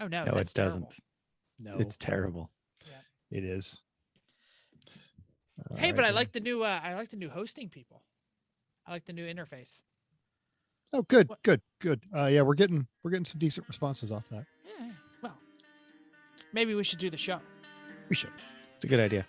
Oh no, No, that's it doesn't. terrible. No, It's terrible. it is. Hey, All but right, I like the new. I like the new hosting people. I like the new interface. Oh, good, What? good, good. Yeah, we're getting some decent responses off that. Yeah. Well, maybe we should do the show. We should. It's a good idea.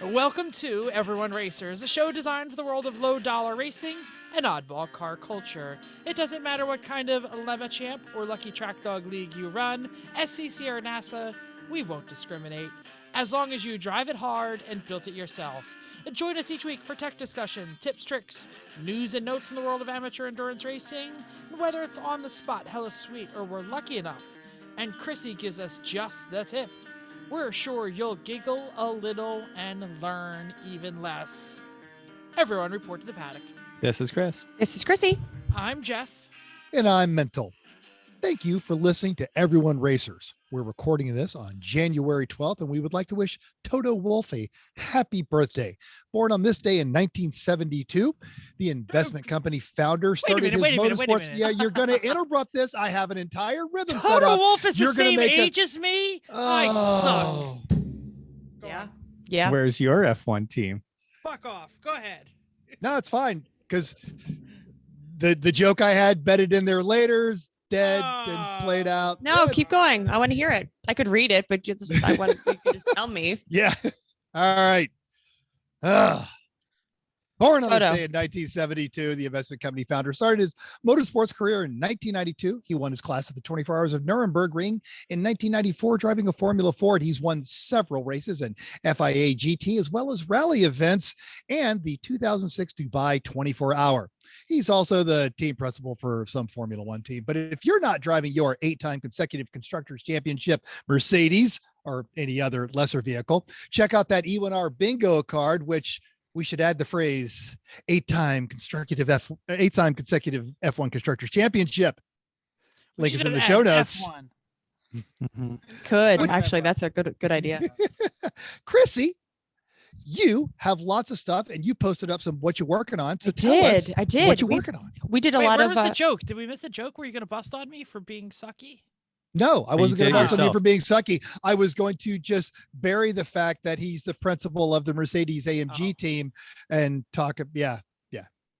Welcome to Everyone Racers, a show designed for the world of low-dollar racing and oddball car culture. It doesn't matter what kind of Lemma Champ or Lucky Track Dog League you run, SCC or NASA, we won't discriminate, as long as you drive it hard and built it yourself. Join us each week for tech discussion, tips, tricks, news and notes in the world of amateur endurance racing, and whether it's on the spot, hella sweet, or we're lucky enough, and Chrissy gives us just the tip, we're sure you'll giggle a little and learn even less. Everyone report to the paddock. This is Chris. This is Chrissy. I'm Jeff. And I'm Mental. Thank you for listening to Everyone Racers. We're recording this on January 12th, and we would like to wish Toto Wolff a happy birthday. Born on this day in 1972, the investment company founder started his motorsports. Yeah, you're going to interrupt this. I have an entire rhythm set Toto up. Wolff is You're the gonna same make age as me? I suck. Go on. Yeah. Where's your F1 team? Fuck off. Go ahead. No, it's fine, because the joke I had bedded in there later's dead and played out. No, Good. keep going. I want to hear it. I could read it, but I want you to just tell me. Yeah. All right. Born on this Toto. day in 1972, the investment company founder started his motorsports career in 1992. He won his class at the 24 Hours of Nuremberg Ring in 1994, driving a Formula Ford. He's won several races in FIA GT, as well as rally events and the 2006 Dubai 24 Hour. He's also the team principal for some Formula One team. But if you're not driving your 8-time consecutive Constructors Championship Mercedes or any other lesser vehicle, check out that E1R bingo card, which we should add the phrase 8-time consecutive F1 Constructors Championship. Link is in the show notes. F1. Could actually, that's a good idea. Chrissy, you have lots of stuff, and you posted up some what you're working on. So tell us I did. what you're working on. We did a Wait, lot where of. was the joke? Did we miss the joke? Were you going to bust on me for being sucky? No, I you wasn't going did to bust on you yourself. for being sucky. I was going to just bury the fact that he's the principal of the Mercedes AMG team and talk. Yeah.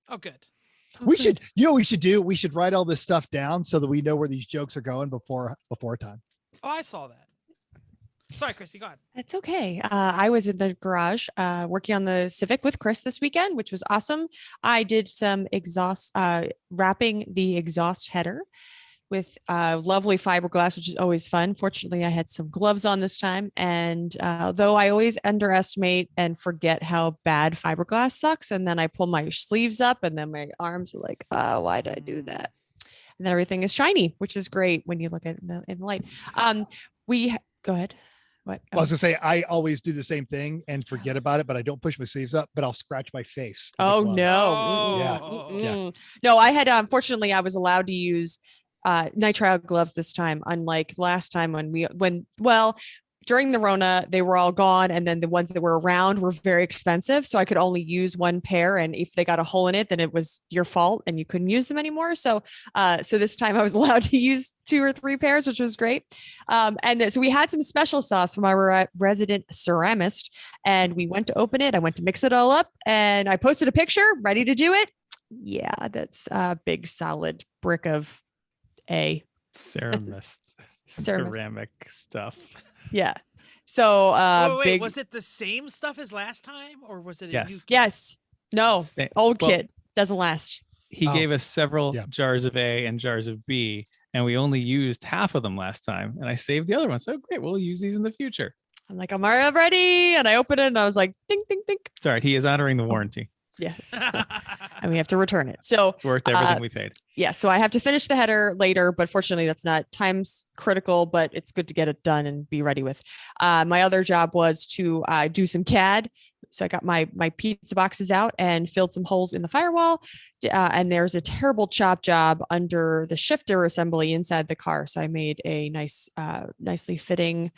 Oh, good. We should, we should do? We should write all this stuff down so that we know where these jokes are going before time. Oh, I saw that. Sorry, Chrissy, go ahead. It's okay. I was in the garage working on the Civic with Chris this weekend, which was awesome. I did some exhaust wrapping the exhaust header with lovely fiberglass, which is always fun. Fortunately, I had some gloves on this time. And though I always underestimate and forget how bad fiberglass sucks, and then I pull my sleeves up and then my arms are like, oh, why did I do that? And then everything is shiny, which is great when you look at it in the light. Go ahead. What? I was gonna say, I always do the same thing and forget about it, but I don't push my sleeves up, but I'll scratch my face. with the Oh gloves. no. Yeah. Mm-mm. No, I had unfortunately I was allowed to use nitrile gloves this time, unlike last time when during the Rona, they were all gone. And then the ones that were around were very expensive. So I could only use one pair. And if they got a hole in it, then it was your fault and you couldn't use them anymore. So this time I was allowed to use 2 or 3 pairs, which was great. So we had some special sauce from our resident ceramist and we went to open it. I went to mix it all up and I posted a picture ready to do it. Yeah, that's a big solid brick of Ceramic stuff. Yeah. So wait, was it the same stuff as last time or was it a new kit? Yes. No. Old Well, kit doesn't last. He gave us several Yeah. jars of A and jars of B, and we only used half of them last time. And I saved the other one. So great, we'll use these in the future. I'm like, I'm ready. And I opened it and I was like, ding, ding, ding. It's all right. He is honoring the warranty. Yes. And we have to return it. So It's worth everything we paid. yeah, so I have to finish the header later, but fortunately that's not time's critical, but it's good to get it done and be ready with. My other job was to do some CAD. So I got my pizza boxes out and filled some holes in the firewall. And there's a terrible chop job under the shifter assembly inside the car. So I made a nicely fitting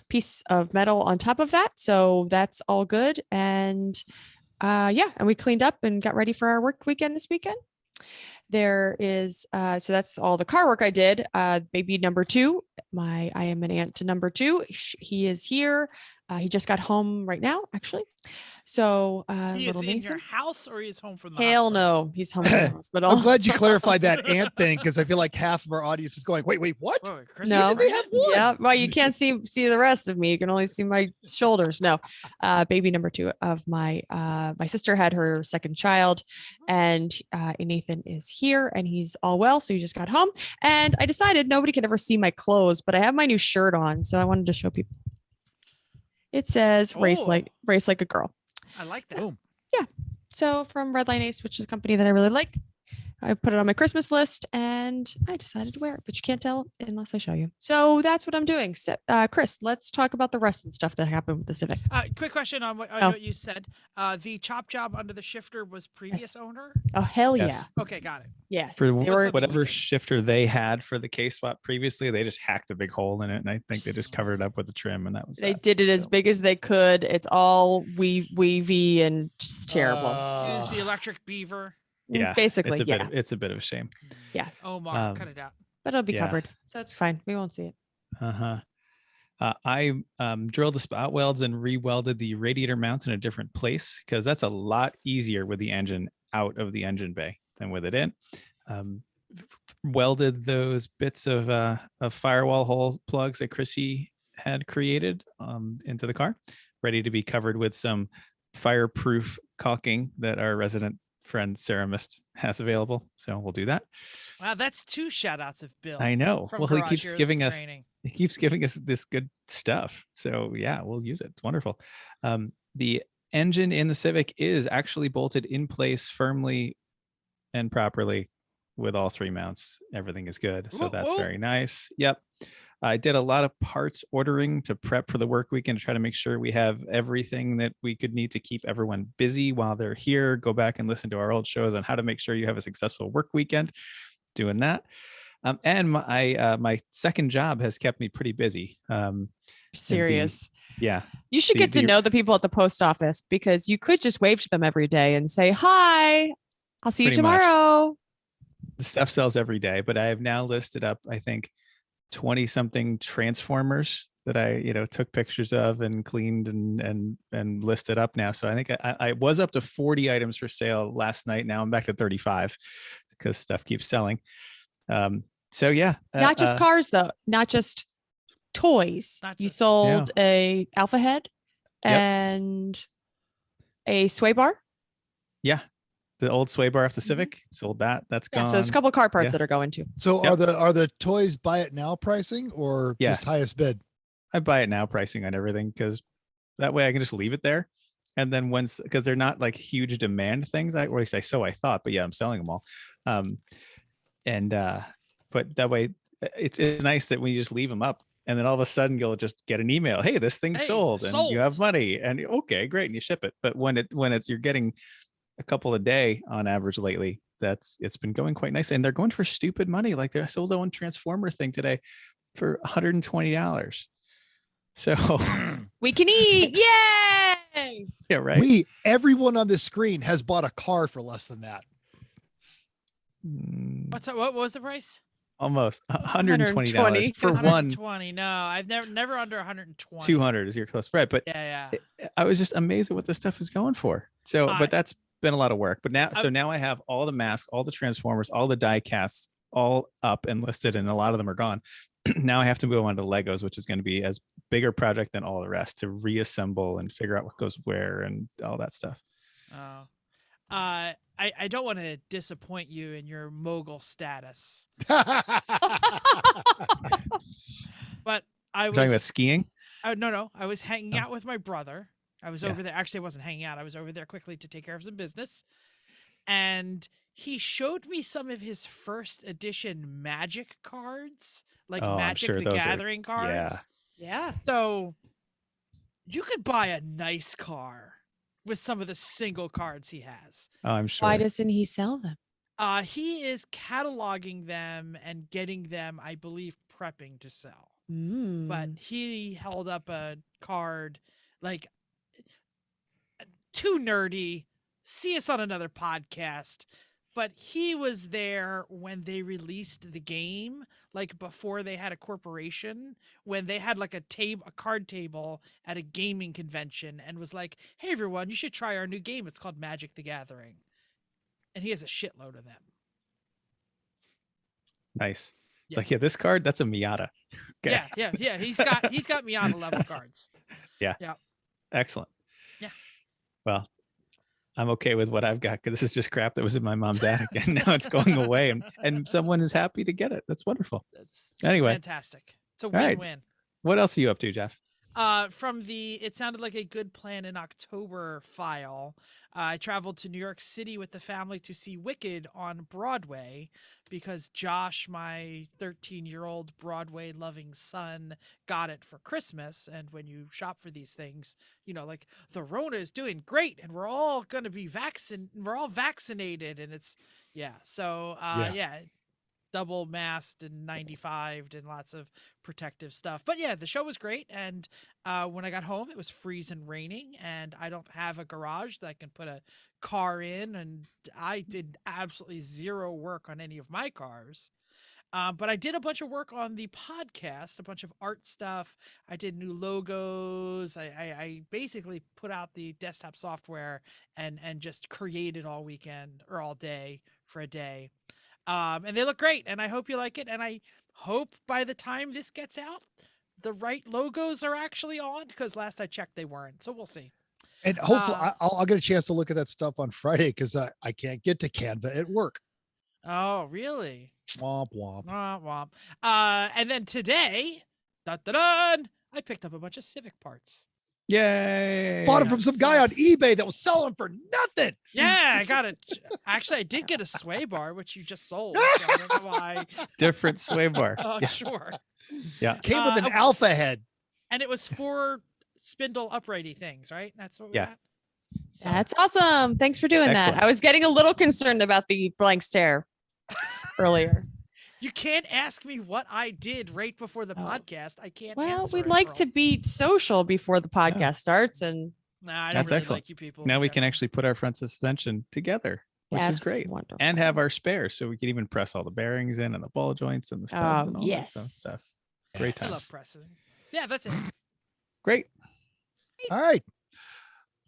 piece of metal on top of that. So that's all good. And and we cleaned up and got ready for our work weekend this weekend. There is so that's all the car work I did. Baby number 2, I am an aunt to number 2. He is here. He just got home right now, actually. So He is little in your Nathan. house or he is home from the Hell hospital? no, he's home from the hospital. I'm glad you clarified that ant thing because I feel like half of our audience is going, wait, what? Whoa, Chris, No. you They have one. Yeah, well, you can't see the rest of me. You can only see my shoulders. No, baby number 2 of my sister had her second child, and Nathan is here and he's all well. So he just got home, and I decided nobody can ever see my clothes, but I have my new shirt on, so I wanted to show people. It says race Oh. like a girl. I like that. Boom. Yeah. So from Redline Ace, which is a company that I really like. I put it on my Christmas list and I decided to wear it, but you can't tell unless I show you. So that's what I'm doing. So, Chris, let's talk about the rest of the stuff that happened with the Civic. Quick question on what, Oh. what you said. The chop job under the shifter was previous owner? Oh, hell Yes. yeah. Okay, got it. Yes. For They were, whatever weekend. shifter they had for the K swap previously, they just hacked a big hole in it, and I think they just covered it up with the trim, and that was they that. did it as So- big as they could. It's all weavy and just terrible. Use the electric beaver. Yeah, Basically, yeah. it's a bit of a shame. Yeah. Omar, cut it out. But it'll be yeah. covered. So it's fine. We won't see it. Uh-huh. I drilled the spot welds and re-welded the radiator mounts in a different place because that's a lot easier with the engine out of the engine bay than with it in. Welded those bits of firewall hole plugs that Chrissy had created into the car, ready to be covered with some fireproof caulking that our resident friend Ceramist has available. So we'll do that. Wow, that's 2 shout outs of Bill. I know. From Well, he Garage keeps Heroes giving and us Training. this good stuff. So yeah, we'll use it. It's wonderful. The engine in the Civic is actually bolted in place firmly and properly with all 3 mounts. Everything is good. So Whoa, that's whoa. very nice. Yep. I did a lot of parts ordering to prep for the work weekend to try to make sure we have everything that we could need to keep everyone busy while they're here. Go back and listen to our old shows on how to make sure you have a successful work weekend. Doing that. And my second job has kept me pretty busy. Serious. Yeah. You should get to know the people at the post office because you could just wave to them every day and say, hi, I'll see you Pretty much. tomorrow. The stuff sells every day, but I have now listed up, I think, 20 something transformers that I, took pictures of and cleaned and listed up now. So I think I was up to 40 items for sale last night. Now I'm back to 35 because stuff keeps selling. So yeah. Not just cars though, not just toys. Not You just- sold a Alpha Head Yep. and a sway bar. Yeah. The old sway bar off the Civic, sold that. That's Yeah, gone. so there's a couple car parts Yeah. that are going to. So Yep. are the toys buy it now pricing or Yeah. just highest bid? I buy it now pricing on everything because that way I can just leave it there. And then because they're not like huge demand things, or at least I thought, but yeah, I'm selling them all. But that way it's nice that when you just leave them up and then all of a sudden you'll just get an email. Hey, this thing's Hey, sold and you have sold. money and okay, great. And you ship it. But when it's, you're getting a couple a day on average lately, it's been going quite nice. And they're going for stupid money. Like they sold one transformer thing today for $120. So We can eat. Yay! yeah, right. Everyone on this screen has bought a car for less than that. What was the price? Almost $120 for one. 120. No, I've never under 120. 200 is your close, right? But Yeah. I was just amazed at what this stuff is going for. So, I- but that's been a lot of work. But now, I- so now I have all the masks, all the transformers, all the die casts, all up and listed, and a lot of them are gone. Now I have to go on to Legos, which is going to be as bigger project than all the rest to reassemble and figure out what goes where and all that stuff. Oh. I don't want to disappoint you in your mogul status, but I We're talking about was skiing. no, I was hanging Oh. out with my brother. I was Yeah. over there. Actually, I wasn't hanging out. I was over there quickly to take care of some business. And he showed me some of his first edition Magic cards, like Oh, I'm Magic sure the those are- Gathering cards. Yeah. So you could buy a nice car with some of the single cards he has. Oh, I'm sure. Why doesn't he sell them? He is cataloging them and getting them, I believe, prepping to sell. But he held up a card like too nerdy. See us on another podcast. but he was there when they released the game, like before they had a corporation, when they had like a card table at a gaming convention, and was like, "Hey everyone, you should try our new game. It's called Magic the Gathering." And he has a shitload of them. Nice. It's Yeah. like, yeah, this card, that's a Miata. Okay. Yeah. He's got Miata level cards. Yeah. Yeah. Excellent. Yeah. Well, I'm okay with what I've got because this is just crap that was in my mom's attic and now it's going away and someone is happy to get it. That's wonderful. It's Anyway. fantastic. It's a right. win-win. What else are you up to, Jeff? From the It Sounded Like a Good Plan in October file, I traveled to New York City with the family to see Wicked on Broadway because Josh, my 13-year-old Broadway-loving son, got it for Christmas. And when you shop for these things, like the Rona is doing great and we're all going to be we're all vaccinated. And it's, So, double masked and 95'd and lots of protective stuff. But yeah, the show was great. And when I got home, it was freezing raining and I don't have a garage that I can put a car in. And I did absolutely zero work on any of my cars. But I did a bunch of work on the podcast, a bunch of art stuff. I did new logos. I basically put out the desktop software and just created all weekend or all day for a day. And they look great, and I hope you like it. And I hope by the time this gets out, the right logos are actually on, because last I checked, they weren't. So we'll see. And hopefully I'll get a chance to look at that stuff on Friday because I can't get to Canva at work. Oh, really? Womp womp. Womp womp. And then today, I picked up a bunch of Civic parts. Yay. Bought it from some guy on eBay that was selling for nothing. Yeah, I got it. Actually, I did get a sway bar, which you just sold. So I don't know why. Different sway bar. Oh, Yeah. sure. Yeah. Came with an alpha head. And it was 4 spindle uprighty things, right? That's what we got. So, That's awesome. Thanks for doing Excellent. that. I was getting a little concerned about the blank stare earlier. you can't ask me what I did right before the podcast. I can't. Well, answer we'd it, like to girls. be social before the podcast starts, and Nah, I don't That's really excellent. like you people. Now in we can general. actually put our front suspension together, which is that's great. wonderful. And have our spares, so we can even press all the bearings in and the ball joints and the studs and all yes. that stuff. Great I times. love pressing. Yeah, that's it. Great. All right.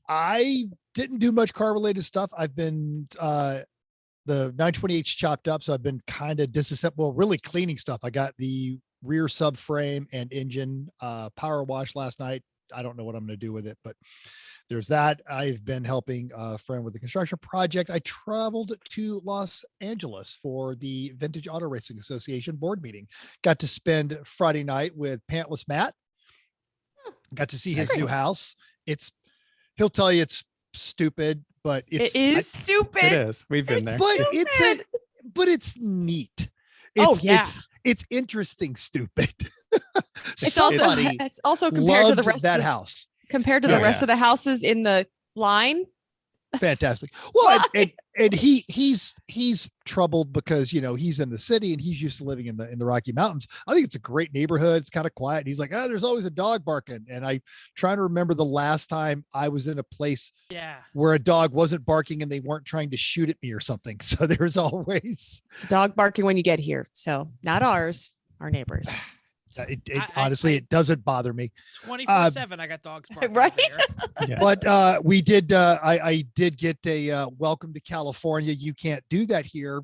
I didn't do much car related stuff. I've been the 928's chopped up, so I've been kind of really cleaning stuff. I got the rear subframe and engine power wash last night. I don't know what I'm going to do with it, but there's that. I've been helping a friend with the construction project. I traveled to Los Angeles for the Vintage Auto Racing Association board meeting. Got to spend Friday night with Pantless Matt. Got to see his new house. He'll tell you it's stupid, but It is stupid. It is. We've been there. But Stupid. it's neat. Oh, yeah. It's interesting stupid. It's also compared to the rest that of house. compared to the rest of the houses in the line. Fantastic. Well, and he's troubled because he's in the city and he's used to living in the Rocky Mountains. I think it's a great neighborhood. It's kind of quiet. And he's like, there's always a dog barking. And I trying to remember the last time I was in a place where a dog wasn't barking and they weren't trying to shoot at me or something. So there's always It's a dog barking when you get here. So not ours, our neighbors. Honestly, it doesn't bother me. 24/7. I got dogs barking Right? over here. But we did. I did get a welcome to California. You can't do that here.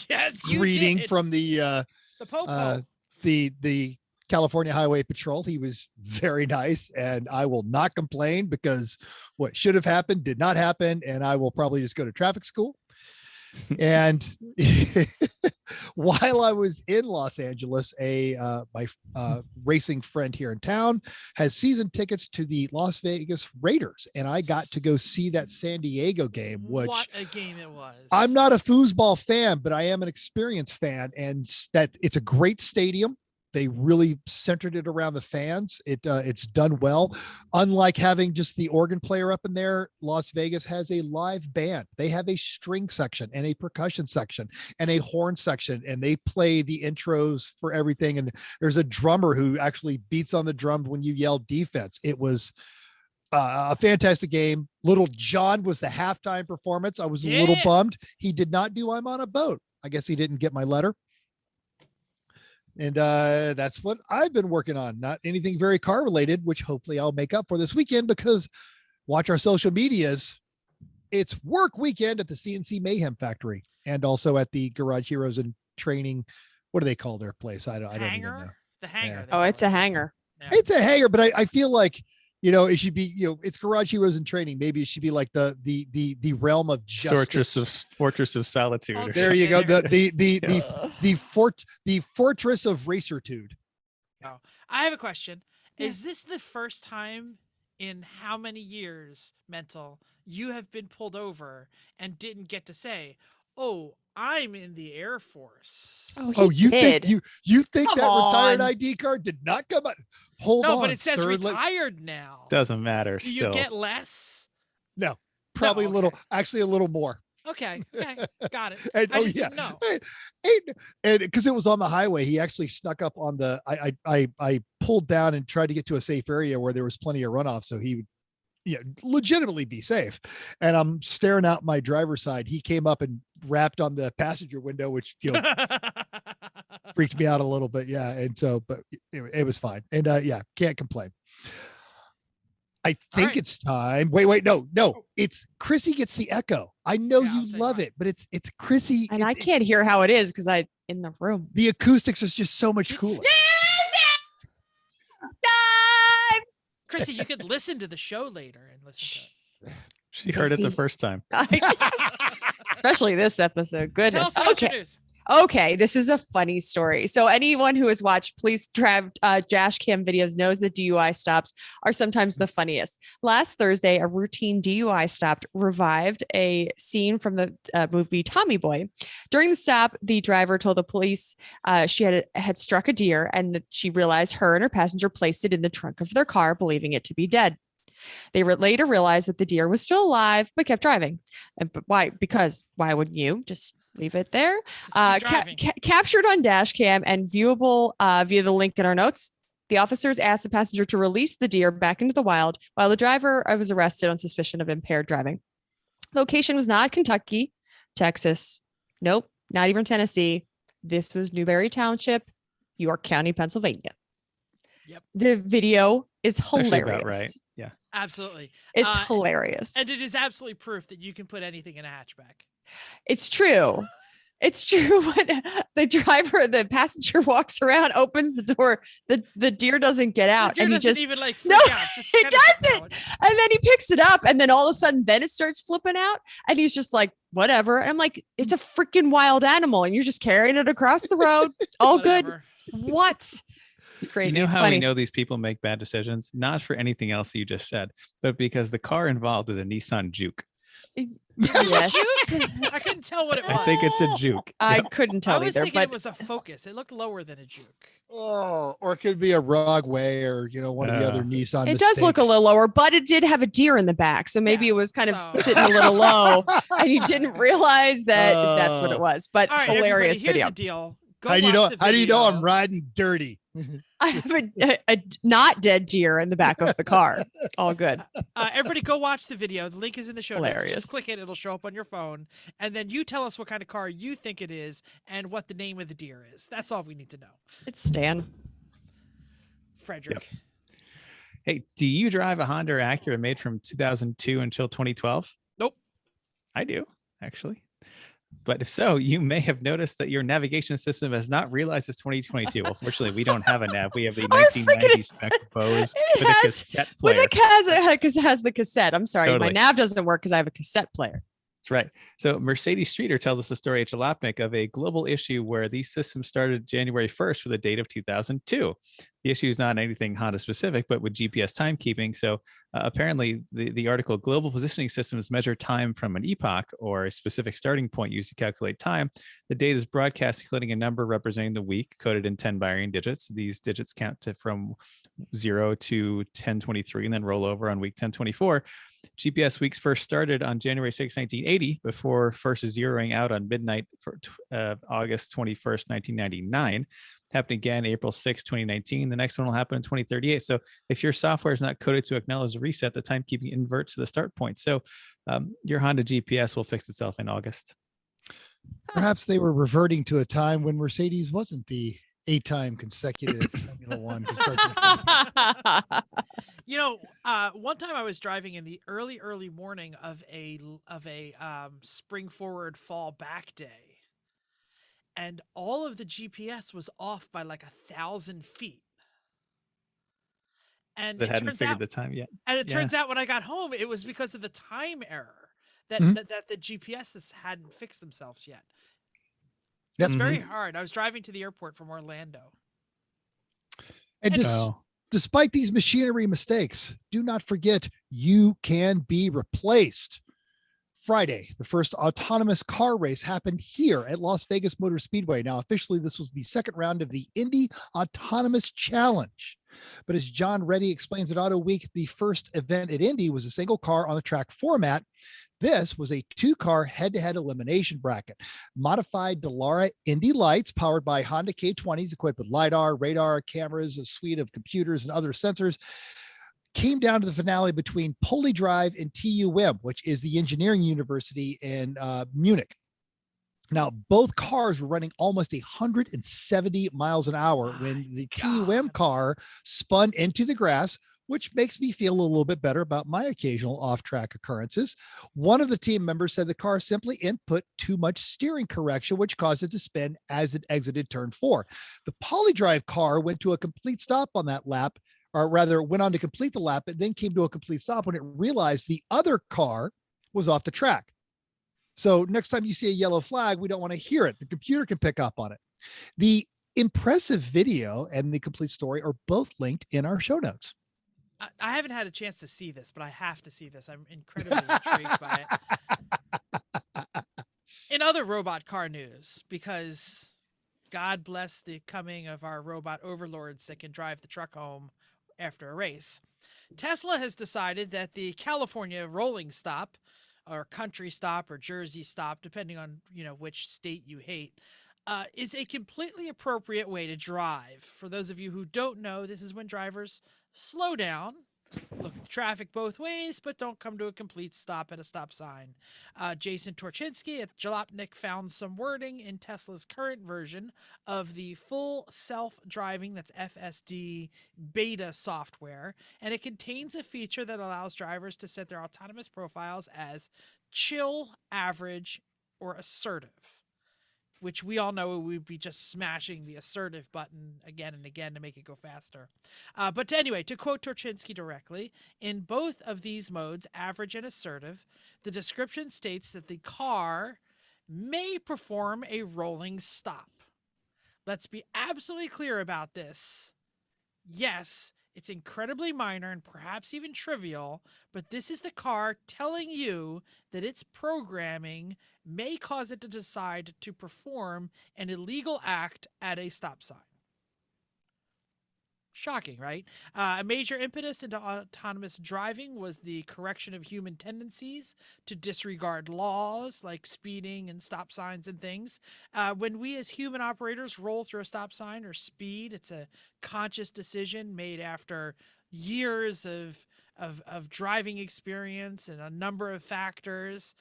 Yes, you Greeting did. from the Popo. the California Highway Patrol. He was very nice, and I will not complain because what should have happened did not happen, and I will probably just go to traffic school. And while I was in Los Angeles, my racing friend here in town has season tickets to the Las Vegas Raiders, and I got to go see that San Diego game. Which What a game it was! I'm not a foosball fan, but I am an experience fan, and that it's a great stadium. They really centered it around the fans. It's done well. Unlike having just the organ player up in there, Las Vegas has a live band. They have a string section and a percussion section and a horn section, and they play the intros for everything. And there's a drummer who actually beats on the drum when you yell defense. It was A fantastic game. Little John was the halftime performance. I was a little bummed. He did not do I'm on a boat. I guess he didn't get my letter. And that's what I've been working on. Not anything very car related, which hopefully I'll make up for this weekend, because watch our social medias. It's work weekend at the CNC Mayhem Factory and also at the Garage Heroes and Training. What do they call their place? I don't even know. The hangar. Yeah. Oh, it's a hangar. Yeah. It's a hangar, but I feel like, it should be, it's Garage Heroes and Training. Maybe it should be like the realm of justice. Fortress of Solitude. Oh, There you go. Yes. The Fortress of Racertude. Oh, I have a question. Yeah. Is this the first time in how many years, Mental, you have been pulled over and didn't get to say, "Oh, I'm in the Air Force"? Oh, You did. think you think Come that retired on. ID card did not come out? Hold No, on, but it says sir. retired now. Doesn't matter. Do you Still, get less? No, probably No, a little, okay. actually a little more. Okay, got it. And, I just didn't know. And because it was on the highway, he actually snuck up on the. I pulled down and tried to get to a safe area where there was plenty of runoff, so he would, legitimately be safe. And I'm staring out my driver's side. He came up and rapped on the passenger window, which freaked me out a little bit. Yeah, and so, but it was fine. And can't complain. I think right. it's time. Wait, no, it's Chrissy gets the echo. I know Yeah, I'll you say love mine. it, but it's Chrissy. And I can't hear how it is because I in the room. The acoustics is just so much cooler. Stop! Chrissy, you could listen to the show later and listen to it. she heard it the Missy. first time. Especially this episode. Tell Goodness. us about your Okay. news. Okay, this is a funny story. So anyone who has watched police dash cam videos knows that DUI stops are sometimes the funniest. Last Thursday, a routine DUI stop revived a scene from the movie Tommy Boy. During the stop, the driver told the police she had struck a deer and that she realized her and her passenger placed it in the trunk of their car, believing it to be dead. They later realized that the deer was still alive, but kept driving. But why? Because why wouldn't you just leave it there? Just keep driving. Captured on dash cam and viewable via the link in our notes. The officers asked the passenger to release the deer back into the wild while the driver was arrested on suspicion of impaired driving. Location was not Kentucky, Texas. Nope, not even Tennessee. This was Newberry Township, York County, Pennsylvania. Yep. The video is Actually hilarious. about right. Yeah. Absolutely. It's hilarious. And it is absolutely proof that you can put anything in a hatchback. It's true. It's true. When the passenger walks around, opens the door, the deer doesn't get out. The deer And he doesn't just, even like No, freak out. Just it kind of sits doesn't. down. and then he picks it up and then all of a sudden, then it starts flipping out and he's just like, whatever. And I'm like, it's a freaking wild animal and you're just carrying it across the road. All good. Whatever. What? It's crazy. You know It's how funny. we know these people make bad decisions? Not for anything else you just said, but because the car involved is a Nissan Juke. Yes. I couldn't tell what it was. I think it's a Juke. I Yep. couldn't I tell was either, thinking but it was a Focus. It looked lower than a Juke. Oh, or it could be a Rogway or one of the other Nissan. it does look a mistakes. little lower, but it did have a deer in the back. So maybe Yeah, it was kind of so- sitting a little low and you didn't realize that that's what Oh. it was. But All right, hilarious everybody, here's video. the deal. Go How do you know? watch the How do you know I'm video. riding dirty? I have a not dead deer in the back of the car. All good. Everybody go watch the video. The link is in the show notes. Hilarious. Just click it. It'll show up on your phone. And then you tell us what kind of car you think it is and what the name of the deer is. That's all we need to know. It's Stan. Frederick. Hey, do you drive a Honda or Acura made from 2002 until 2012? Nope. I do, actually. But if so, you may have noticed that your navigation system has not realized it's 2022. Well, fortunately, we don't have a nav. We have the Our 1990 spec Bose It with a has- cassette With player. it has the cassette. I'm sorry. Totally. My nav doesn't work because I have a cassette player. That's right. So Mercedes Streeter tells us a story at Jalopnik of a global issue where these systems started January 1st with a date of 2002. The issue is not anything Honda specific, but with GPS timekeeping. So apparently the article, global positioning systems measure time from an epoch or a specific starting point used to calculate time. The data is broadcast, including a number representing the week coded in 10 binary digits. These digits count from 0 to 1023 and then roll over on week 1024. GPS weeks first started on January 6, 1980, before first zeroing out on midnight for August 21st, 1999. Happened again April 6, 2019. The next one will happen in 2038. So if your software is not coded to acknowledge the reset, the timekeeping inverts to the start point. So your Honda GPS will fix itself in August. Perhaps they were reverting to a time when Mercedes wasn't the 8-time consecutive Formula One constructors. You know, one time I was driving in the early morning of a spring forward fall back day, and all of the GPS was off by like 1,000 feet. And That it hadn't turns figured out, the time yet. and it Yeah. turns out when I got home, it was because of the time error that Mhm. that the GPSs hadn't fixed themselves yet. Yep. It's very hard. I was driving to the airport from Orlando. And Oh. despite these machinery mistakes, do not forget you can be replaced. Friday, the first autonomous car race happened here at Las Vegas Motor Speedway. Now, officially, this was the second round of the Indy Autonomous Challenge. But as John Reddy explains at Auto Week, the first event at Indy was a single car on the track format. This was a 2-car head-to-head elimination bracket. Modified Dallara Indy lights powered by Honda K20s equipped with LiDAR, radar, cameras, a suite of computers, and other sensors came down to the finale between Polydrive and TUM, which is the engineering university in Munich. Now, both cars were running almost 170 miles an hour when the TUM car spun into the grass, which makes me feel a little bit better about my occasional off-track occurrences. One of the team members said the car simply input too much steering correction, which caused it to spin as it exited turn 4. The Polydrive car went to a complete stop on that lap, or rather went on to complete the lap, and then came to a complete stop when it realized the other car was off the track. So next time you see a yellow flag, we don't want to hear it. The computer can pick up on it. The impressive video and the complete story are both linked in our show notes. I haven't had a chance to see this, but I have to see this. I'm incredibly intrigued by it. In other robot car news, because God bless the coming of our robot overlords that can drive the truck home after a race, Tesla has decided that the California rolling stop, or country stop, or Jersey stop, depending on which state you hate, is a completely appropriate way to drive. For those of you who don't know, this is when drivers slow down, look at the traffic both ways, but don't come to a complete stop at a stop sign. Jason Torchinsky at Jalopnik found some wording in Tesla's current version of the full self-driving, that's FSD, beta software, and it contains a feature that allows drivers to set their autonomous profiles as chill, average, or assertive, which we all know we'd be just smashing the assertive button again and again to make it go faster. But anyway, to quote Torchinsky directly, in both of these modes, average and assertive, the description states that the car may perform a rolling stop. Let's be absolutely clear about this. Yes, it's incredibly minor and perhaps even trivial, but this is the car telling you that its programming may cause it to decide to perform an illegal act at a stop sign. Shocking, right? A major impetus into autonomous driving was the correction of human tendencies to disregard laws like speeding and stop signs and things. When we as human operators roll through a stop sign or speed, it's a conscious decision made after years of driving experience and a number of factors.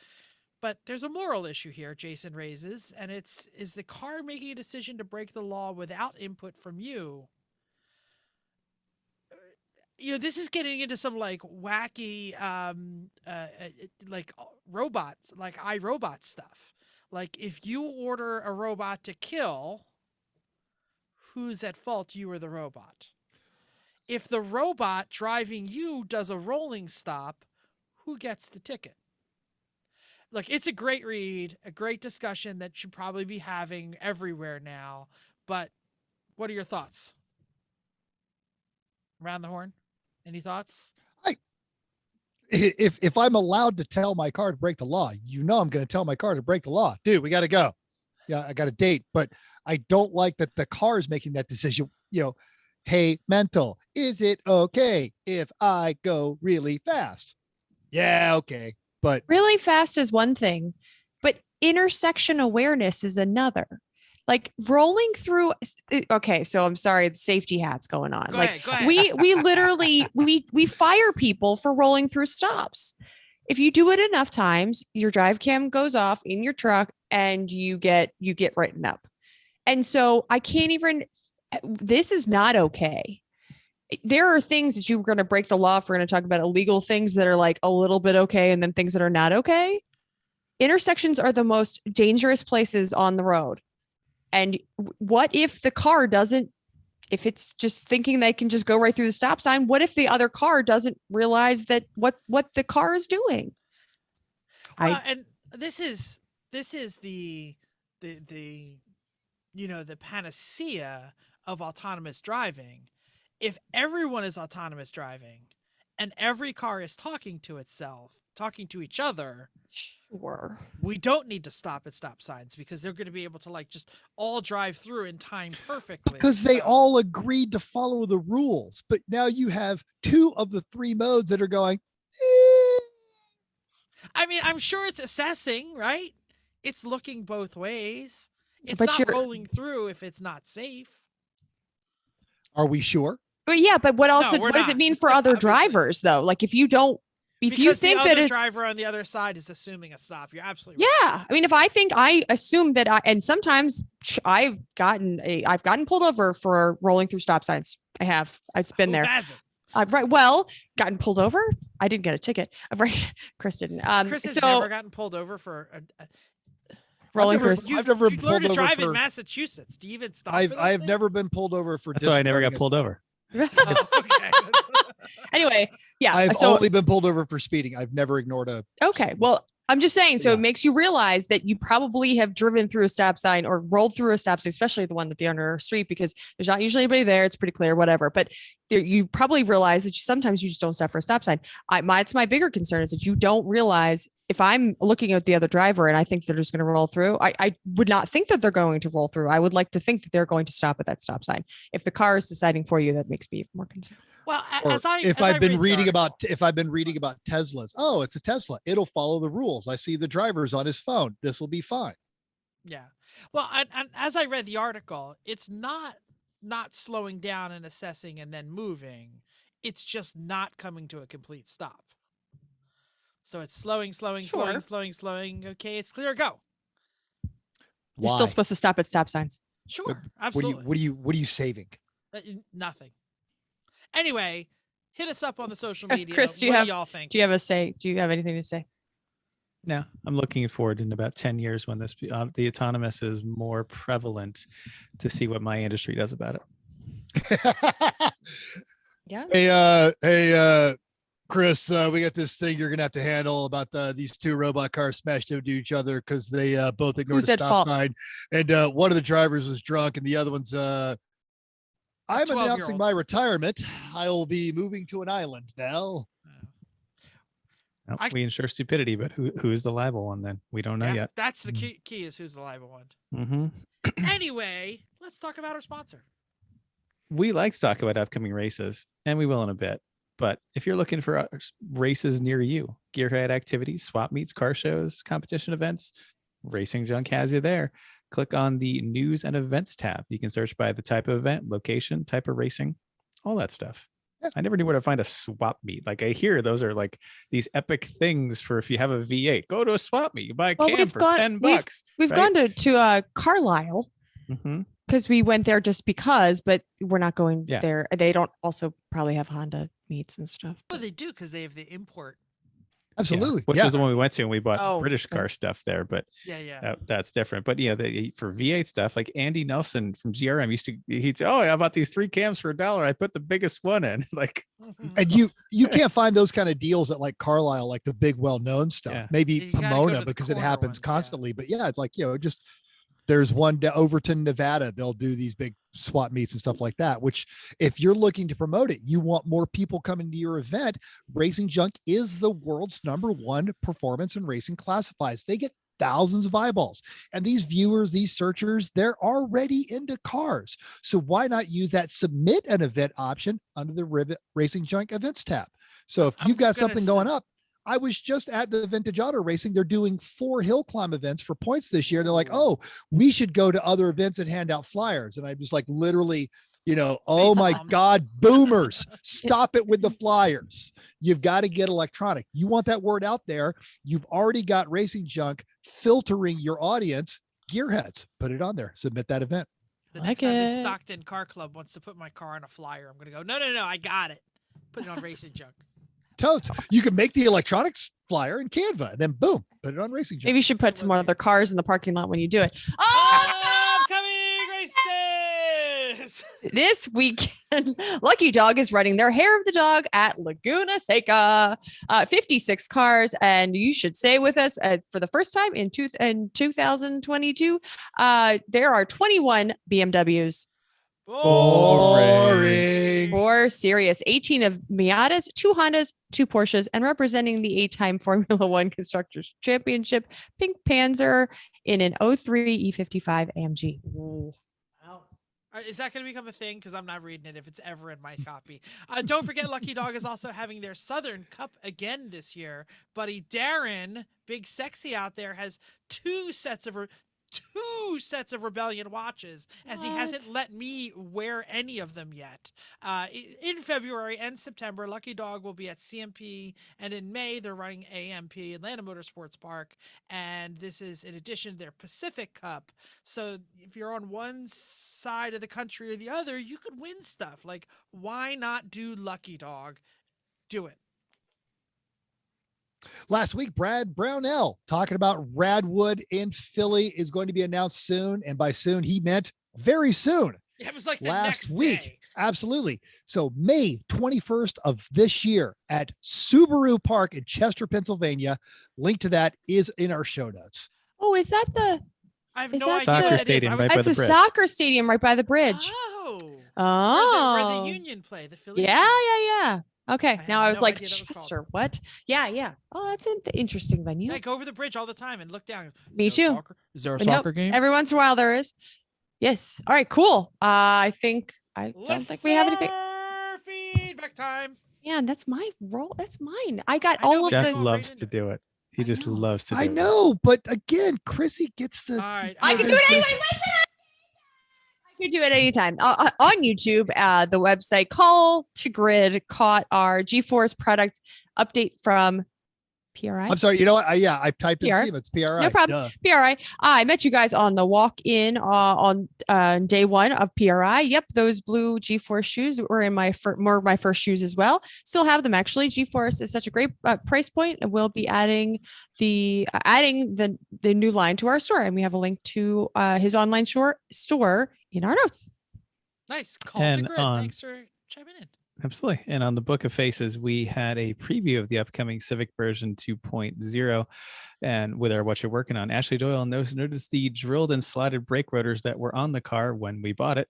But there's a moral issue here Jason raises, and is the car making a decision to break the law without input from you? This is getting into some like wacky, like robots, like iRobot stuff. Like if you order a robot to kill, who's at fault, you or the robot? If the robot driving you does a rolling stop, who gets the ticket? Look, it's a great read, a great discussion that should probably be having everywhere now. But what are your thoughts? Around the horn? Any thoughts? If I'm allowed to tell my car to break the law, I'm going to tell my car to break the law. Dude, we got to go. Yeah, I got a date, but I don't like that the car is making that decision. Hey, mental, is it okay if I go really fast? Yeah, okay. But Really fast is one thing, but intersection awareness is another. Like rolling through. Okay, so I'm sorry, the safety hat's going on. Go Like ahead, go ahead. we literally we fire people for rolling through stops. If you do it enough times, your drive cam goes off in your truck and you get written up. And so I can't even. This is not okay. There are things that you're going to break the law if we're going to talk about illegal things that are like a little bit okay and then things that are not okay. Intersections are the most dangerous places on the road. And what if the car doesn't, if it's just thinking they can just go right through the stop sign, what if the other car doesn't realize that what the car is doing? And this is the the panacea of autonomous driving. If everyone is autonomous driving and every car is talking to itself, talking to each other, Sure. we don't need to stop at stop signs because they're going to be able to like just all drive through in time perfectly. because they So- all agreed to follow the rules. But now you have 2 of the 3 modes that are going, I mean, I'm sure it's assessing, right? It's looking both ways. It's But not you're- rolling through if it's not safe. are we sure? But yeah, but what else? No, we're What does it not. mean for other Obviously. drivers though? Like if you don't, if you Because think the that other it, driver on the other side is assuming a stop, you're absolutely right. yeah, I mean, if I assume that and sometimes I've gotten pulled over for rolling through stop signs. I have. It's been Who there. hasn't? Right. Well, gotten pulled over. I didn't get a ticket. Right. Chris didn't. Chris has so never gotten pulled over for rolling I've never- through. you. I've never You been learned to pulled over drive in for- Massachusetts. Do you even stop? I for those have never things? been pulled over for That's why I never got disregarding a pulled stop. over. Oh, okay. Anyway, yeah. I've so only been pulled over for speeding. I've never ignored a. okay. Well, I'm just saying. So Yeah. it makes you realize that you probably have driven through a stop sign or rolled through a stop sign, especially the one at the under street, because there's not usually anybody there. It's pretty clear, whatever. But you probably realize that sometimes you just don't stop for a stop sign. It's my bigger concern is that you don't realize if I'm looking at the other driver and I think they're just going to roll through, I would not think that they're going to roll through. I would like to think that they're going to stop at that stop sign. If the car is deciding for you, that makes me more concerned. Well, Or as I if as I I've been read the reading about article- if I've been reading about Teslas, oh, it's a Tesla. It'll follow the rules. I see the driver's on his phone. This will be fine. Yeah. Well, and as I read the article, it's not slowing down and assessing and then moving. It's just not coming to a complete stop. So it's slowing. Okay, it's clear. Go. You're Why? still supposed to stop at stop signs. Sure, What absolutely. What are you saving? Nothing. Anyway, hit us up on the social media. Chris, do you What have- y'all think? Do you have a say? Do you have anything to say? No, I'm looking forward in about 10 years when the autonomous is more prevalent to see what my industry does about it. Yeah. Hey, Chris, we got this thing you're gonna have to handle about these 2 robot cars smashed into each other because they both ignored a at stop fault? sign, and one of the drivers was drunk, and the other one's I'm announcing 12-year-old. my retirement. I will be moving to an island now. No, I- we insure stupidity, but who is the liable one then? We don't know Yeah, yet. that's the key is who's the liable one. Hmm Anyway, let's talk about our sponsor. We like to talk about upcoming races, and we will in a bit. But if you're looking for races near you, gearhead activities, swap meets, car shows, competition events, Racing Junk has you there. Click on the news and events tab. You can search by the type of event, location, type of racing, all that stuff. Yeah. I never knew where to find a swap meet. Like I hear those are like these epic things for if you have a V8, go to a swap meet, you buy a Well, cam we've for gone- $10. We've right? gone to Carlisle Mhm. because we went there just because, but we're not going Yeah. there. They don't also probably have Honda meets and stuff. Well, they do because they have the import. Absolutely. Which Yeah. was the one we went to and we bought Oh, British okay. car stuff there, but Yeah. that's different. But for V8 stuff, like Andy Nelson from GRM he'd say, oh, I bought these 3 cams for $1. I put the biggest one in. Like, And you can't find those kind of deals at like Carlisle, like the big well-known stuff. Yeah. Maybe You gotta go to Pomona the because it corner happens ones, yeah. constantly. But yeah, it's like, just there's one Overton, Nevada. They'll do these big swap meets and stuff like that, which if you're looking to promote it, you want more people coming to your event. Racing Junk is the world's #1 performance and racing classifieds. They get thousands of eyeballs, and these viewers, these searchers, they're already into cars. So why not use that submit an event option under the Racing Junk events tab? So if I'm you've got gonna something going up, I was just at the Vintage Auto Racing. They're doing 4 hill climb events for points this year. They're like, oh, we should go to other events and hand out flyers. And I'm just like, literally, oh my Facepalm. God, boomers, stop it with the flyers. You've got to get electronic. You want that word out there. You've already got Racing Junk filtering your audience. Gearheads, put it on there. Submit that event. The Like next time the it. Stockton Car Club wants to put my car on a flyer, I'm gonna go, no, I got it. Put it on Racing Junk. Totes. You can make the electronics flyer in Canva, and then boom, put it on Racing Junk. Maybe you should put some more other cars in the parking lot when you do it. Upcoming races! This weekend, Lucky Dog is running their Hair of the Dog at Laguna Seca. 56 cars, and you should say with us for the first time in 2022, there are 21 BMWs. Boring. Or serious, 18 of Miatas, 2 Hondas, 2 Porsches, and representing the 8-time Formula One Constructors Championship, Pink Panzer in an 03 E55 AMG. Wow. Is that going to become a thing? Because I'm not reading it if it's ever in my copy. Don't forget, Lucky Dog is also having their Southern Cup again this year. Buddy Darren, Big Sexy out there, has 2 sets of Rebellion watches, as he hasn't let me wear any of them yet. In February and September, Lucky Dog will be at CMP, and in May they're running AMP, Atlanta Motorsports Park, and this is in addition to their Pacific Cup. So if you're on one side of the country or the other, you could win stuff. Like, why not do Lucky Dog? Do it. Last week, Brad Brownell talking about Radwood in Philly is going to be announced soon. And by soon, he meant very soon. Yeah, it was like the Last next week. day. Absolutely. So May 21st of this year at Subaru Park in Chester, Pennsylvania. Link to that is in our show notes. Oh, is that the? I have Is no that idea the- what Soccer it is. stadium I right was by That's the a bridge. soccer stadium right by the bridge. Oh. Oh, Where the Union play, the Philly. yeah. Okay, I now had I was no like, idea that was called. Chester, what? Yeah. Oh, that's an interesting venue. I go over the bridge all the time and look down. Me Is there a too. soccer- Is there a But nope, soccer game? Every once in a while there is. Yes. All right, cool. I don't think we have anything. Listener feedback time. Yeah, and that's my role. That's mine. I got I know, all of but Jeff Jeff the. lo- loves to do it. He I just know. loves to do I it. know, but again, Chrissy gets the. All right, I can do it anyway. I can do it anytime. On YouTube, the website Call to Grid caught our GeForce product update from PRI. I'm sorry. You know what? I typed in PR. Siemens, PRI. No problem. Duh. PRI. I met you guys on the walk-in on day 1 of PRI. Yep, those blue GeForce shoes were in my first shoes as well. Still have them actually. GeForce is such a great price point, and we'll be adding the new line to our store, and we have a link to his online store in our notes. Nice. Call to And Grid. on- Thanks for chiming in. Absolutely. And on the Book of Faces, we had a preview of the upcoming Civic version 2.0. And with our What You're Working On, Ashley Doyle noticed the drilled and slotted brake rotors that were on the car when we bought it.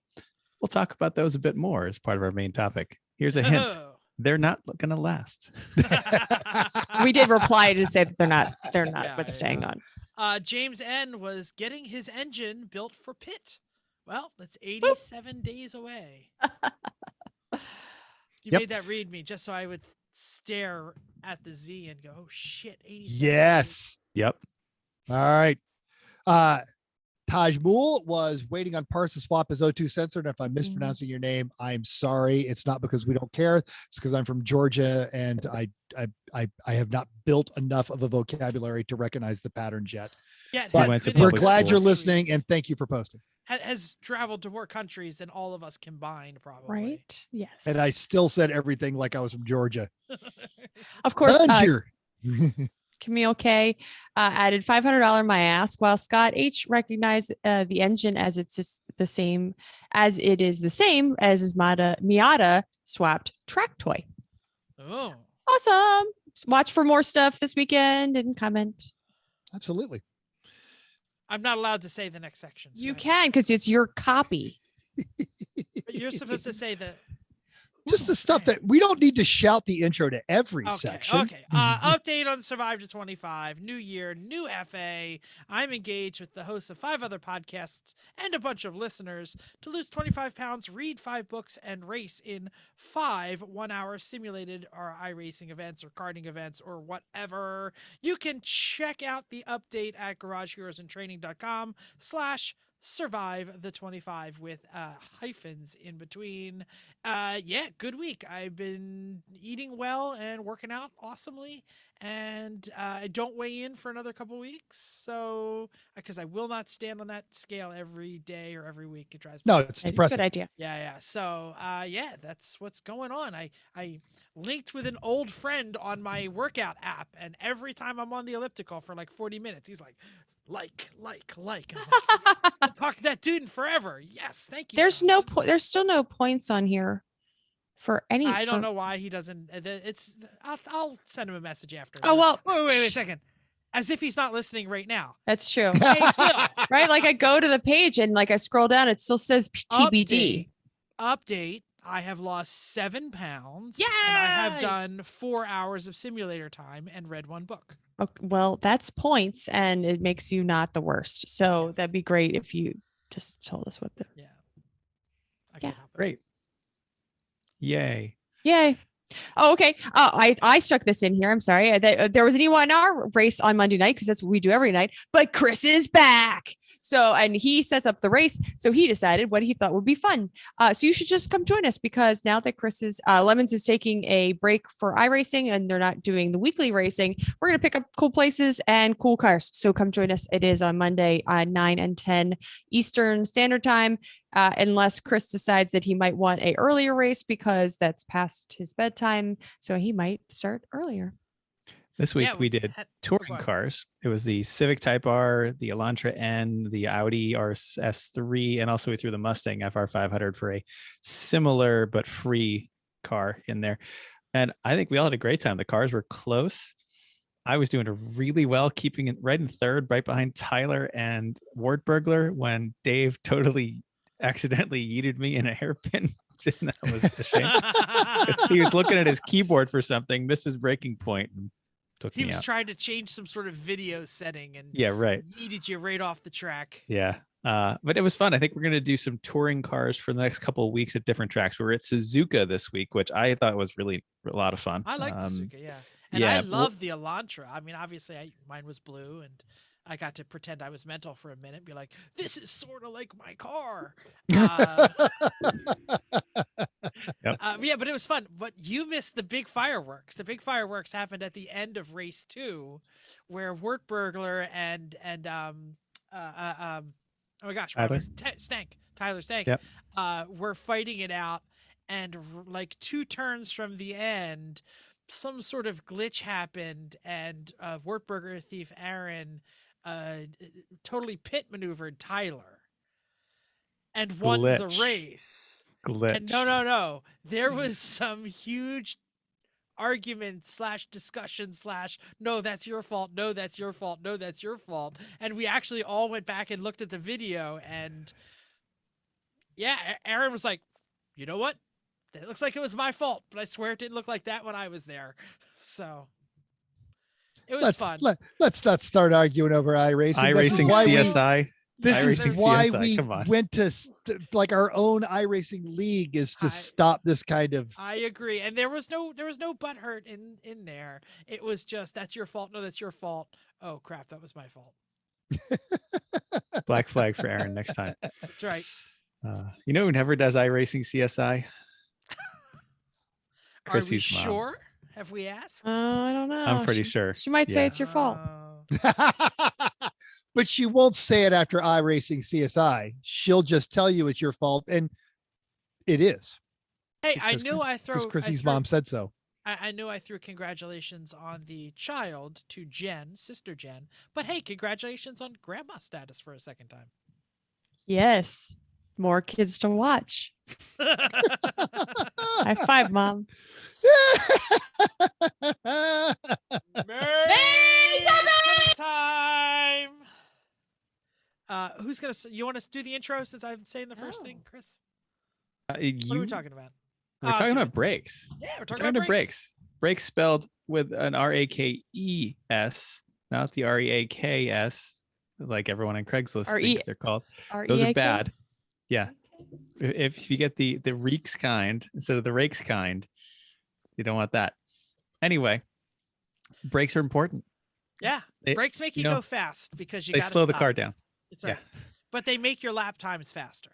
We'll talk about those a bit more as part of our main topic. Here's a hint. Oh. They're not going to last. We did reply to say that they're not, Yeah, but staying yeah. on. James N was getting his engine built for Pitt. Well, that's 87 days away. You Yep. made that read me just so I would stare at the Z and go, oh shit, 87 days. Yes. Yep. All right. Taj Mool was waiting on parts to swap his O2 sensor. And if I'm mispronouncing your name, I'm sorry. It's not because we don't care. It's because I'm from Georgia and I have not built enough of a vocabulary to recognize the patterns yet. Yeah, it But has went to been in we're public glad school. you're listening and thank you for posting. Has traveled to more countries than all of us combined, probably. Right? Yes. And I still said everything like I was from Georgia. of course, Danger. Camille K added $500 my ask, while Scott H recognized the engine as it is the same as his Miata swapped track toy. Oh. Awesome. Watch for more stuff this weekend and comment. Absolutely. I'm not allowed to say the next section. so You I- can, because it's your copy. But you're supposed to say the Just the stuff that we don't need to shout the intro to every section. Okay. Update on Survive to 25. New year, new FA. I'm engaged with the hosts of 5 other podcasts and a bunch of listeners to lose 25 pounds, read 5 books, and race in 5 one-hour simulated or iRacing events or karting events or whatever. You can check out the update at garageheroesandtraining.com/survive the 25 with hyphens in between. Yeah, good week. I've been eating well and working out awesomely, and I don't weigh in for another couple weeks, so because I will not stand on that scale every day or every week. It drives me No, it's depressing. Good idea. yeah. So, yeah, that's what's going on. I linked with an old friend on my workout app, and every time I'm on the elliptical for like 40 minutes, he's like. And I'm like, I'll talk to that dude in forever. Yes, thank you. There's Johnson. no point. There's still no points on here for any. I don't know why he doesn't. It's. I'll send him a message after. Oh well. Wait a second. As if he's not listening right now. That's true. Hey, Bill. Right? Like I go to the page and like I scroll down, it still says TBD. Update. I have lost 7 pounds. Yay! And I have done 4 hours of simulator time and read 1 book. Okay, well, that's points, and it makes you not the worst. So Yes. that'd be great if you just told us what the. Yeah. I Yeah. can't help it. Great. Yay. Yay. Oh, okay. I stuck this in here. I'm sorry. There was an E1R race on Monday night because that's what we do every night. But Chris is back. So, and he sets up the race. So he decided what he thought would be fun. So you should just come join us because now that Chris is, Lemons is taking a break for iRacing and they're not doing the weekly racing, we're going to pick up cool places and cool cars. So come join us. It is on Monday, 9 and 10 Eastern Standard Time. Unless Chris decides that he might want a earlier race because that's past his bedtime. So he might start earlier. This week Yeah, we did touring go ahead. cars. It was the Civic Type R, the Elantra N, the Audi RS3, and also we threw the Mustang FR500 for a similar but free car in there. And I think we all had a great time. The cars were close. I was doing really well, keeping it right in third, right behind Tyler and Wartburglar when Dave totally accidentally yeeted me in a hairpin. And that was a shame. He was looking at his keyboard for something, missed his breaking point, and took He me was out. trying to change some sort of video setting and Yeah, right. yeeted you right off the track. Yeah. But it was fun. I think we're going to do some touring cars for the next couple of weeks at different tracks. We were at Suzuka this week, which I thought was really a lot of fun. I like the Suzuka, yeah. And yeah, I love the Elantra. I mean, obviously, mine was blue, and I got to pretend I was mental for a minute and be like, this is sort of like my car. Yeah, but it was fun. But you missed the big fireworks. The big fireworks happened at the end of race 2, where Wartburglar and oh my gosh, Tyler? Tyler Stank, Yep. were fighting it out, and like 2 turns from the end, some sort of glitch happened, and Wartburger thief Aaron totally pit maneuvered Tyler and won the Glitch. race. Glitch. And no. There was some huge argument / discussion / no, that's your fault. No, that's your fault. No, that's your fault. And we actually all went back and looked at the video, and yeah, Aaron was like, you know what? It looks like it was my fault, but I swear it didn't look like that when I was there. So it was fun. Let's not start arguing over iRacing. iRacing CSI. This is iRacing why CSI, we come on. went to like our own iRacing league is to stop this kind of. I agree, and there was no butthurt in there. It was just, that's your fault. No, that's your fault. Oh crap, that was my fault. Black flag for Aaron next time. That's right. You know who never does iRacing CSI? Chrissy's Are we mom. sure? Have we asked? I don't know. I'm pretty sure. She might say Yeah. it's your fault. But she won't say it after iRacing CSI. She'll just tell you it's your fault, and it is. Hey, I Because knew I Because threw. Chrissy's mom said so. I knew I threw congratulations on the child to Jen, sister Jen. But hey, congratulations on grandma status for a second time. Yes. More kids to watch. High five, Mom. Merry time. Who's gonna? You want to do the intro since I'm saying the first thing, Chris? What are we talking about? We're talking about brakes. Yeah, we're We're talking talking about about brakes. Brakes spelled with an R-A-K-E-S, not the R-E-A-K-S, like everyone on Craigslist R-E- thinks they're called. R Those E are A K? bad. Yeah. If you get the reeks kind instead of the rakes kind, you don't want that. Anyway, brakes are important. Yeah, They, brakes make you you know, go fast because you they got to slow the stop. car down. That's right. But they make your lap times faster.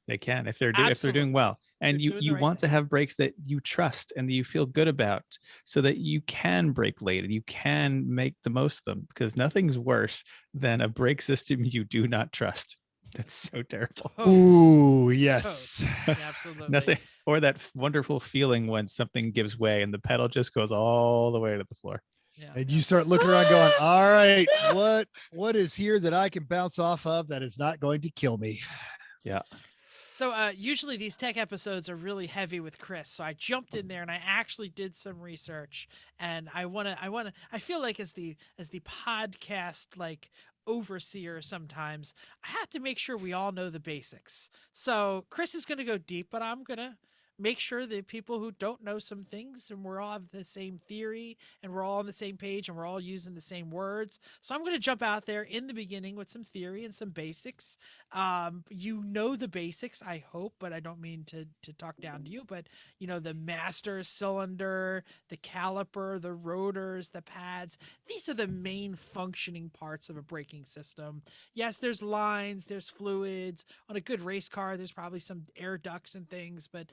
They can if they're Absolutely. doing well. And They're doing the you right want to thing. have brakes that you trust and that you feel good about, so that you can brake late and you can make the most of them, because nothing's worse than a brake system you do not trust. That's so terrible. Totes. Ooh, yes. Totes. Absolutely. Nothing, or that wonderful feeling when something gives way and the pedal just goes all the way to the floor. Yeah, And yeah. you start looking around going, all right, what is here that I can bounce off of that is not going to kill me? Yeah. So usually these tech episodes are really heavy with Chris. So I jumped in there and I actually did some research, and I feel like as the podcast like overseer sometimes, I have to make sure we all know the basics. So Chris is going to go deep, but I'm going to make sure that people who don't know some things, and we're all have the same theory and we're all on the same page and we're all using the same words. So I'm going to jump out there in the beginning with some theory and some basics. You know the basics, I hope, but I don't mean to talk down to you, but you know, the master cylinder, the caliper, the rotors, the pads, these are the main functioning parts of a braking system. Yes, there's lines, there's fluids. On a good race car, there's probably some air ducts and things, but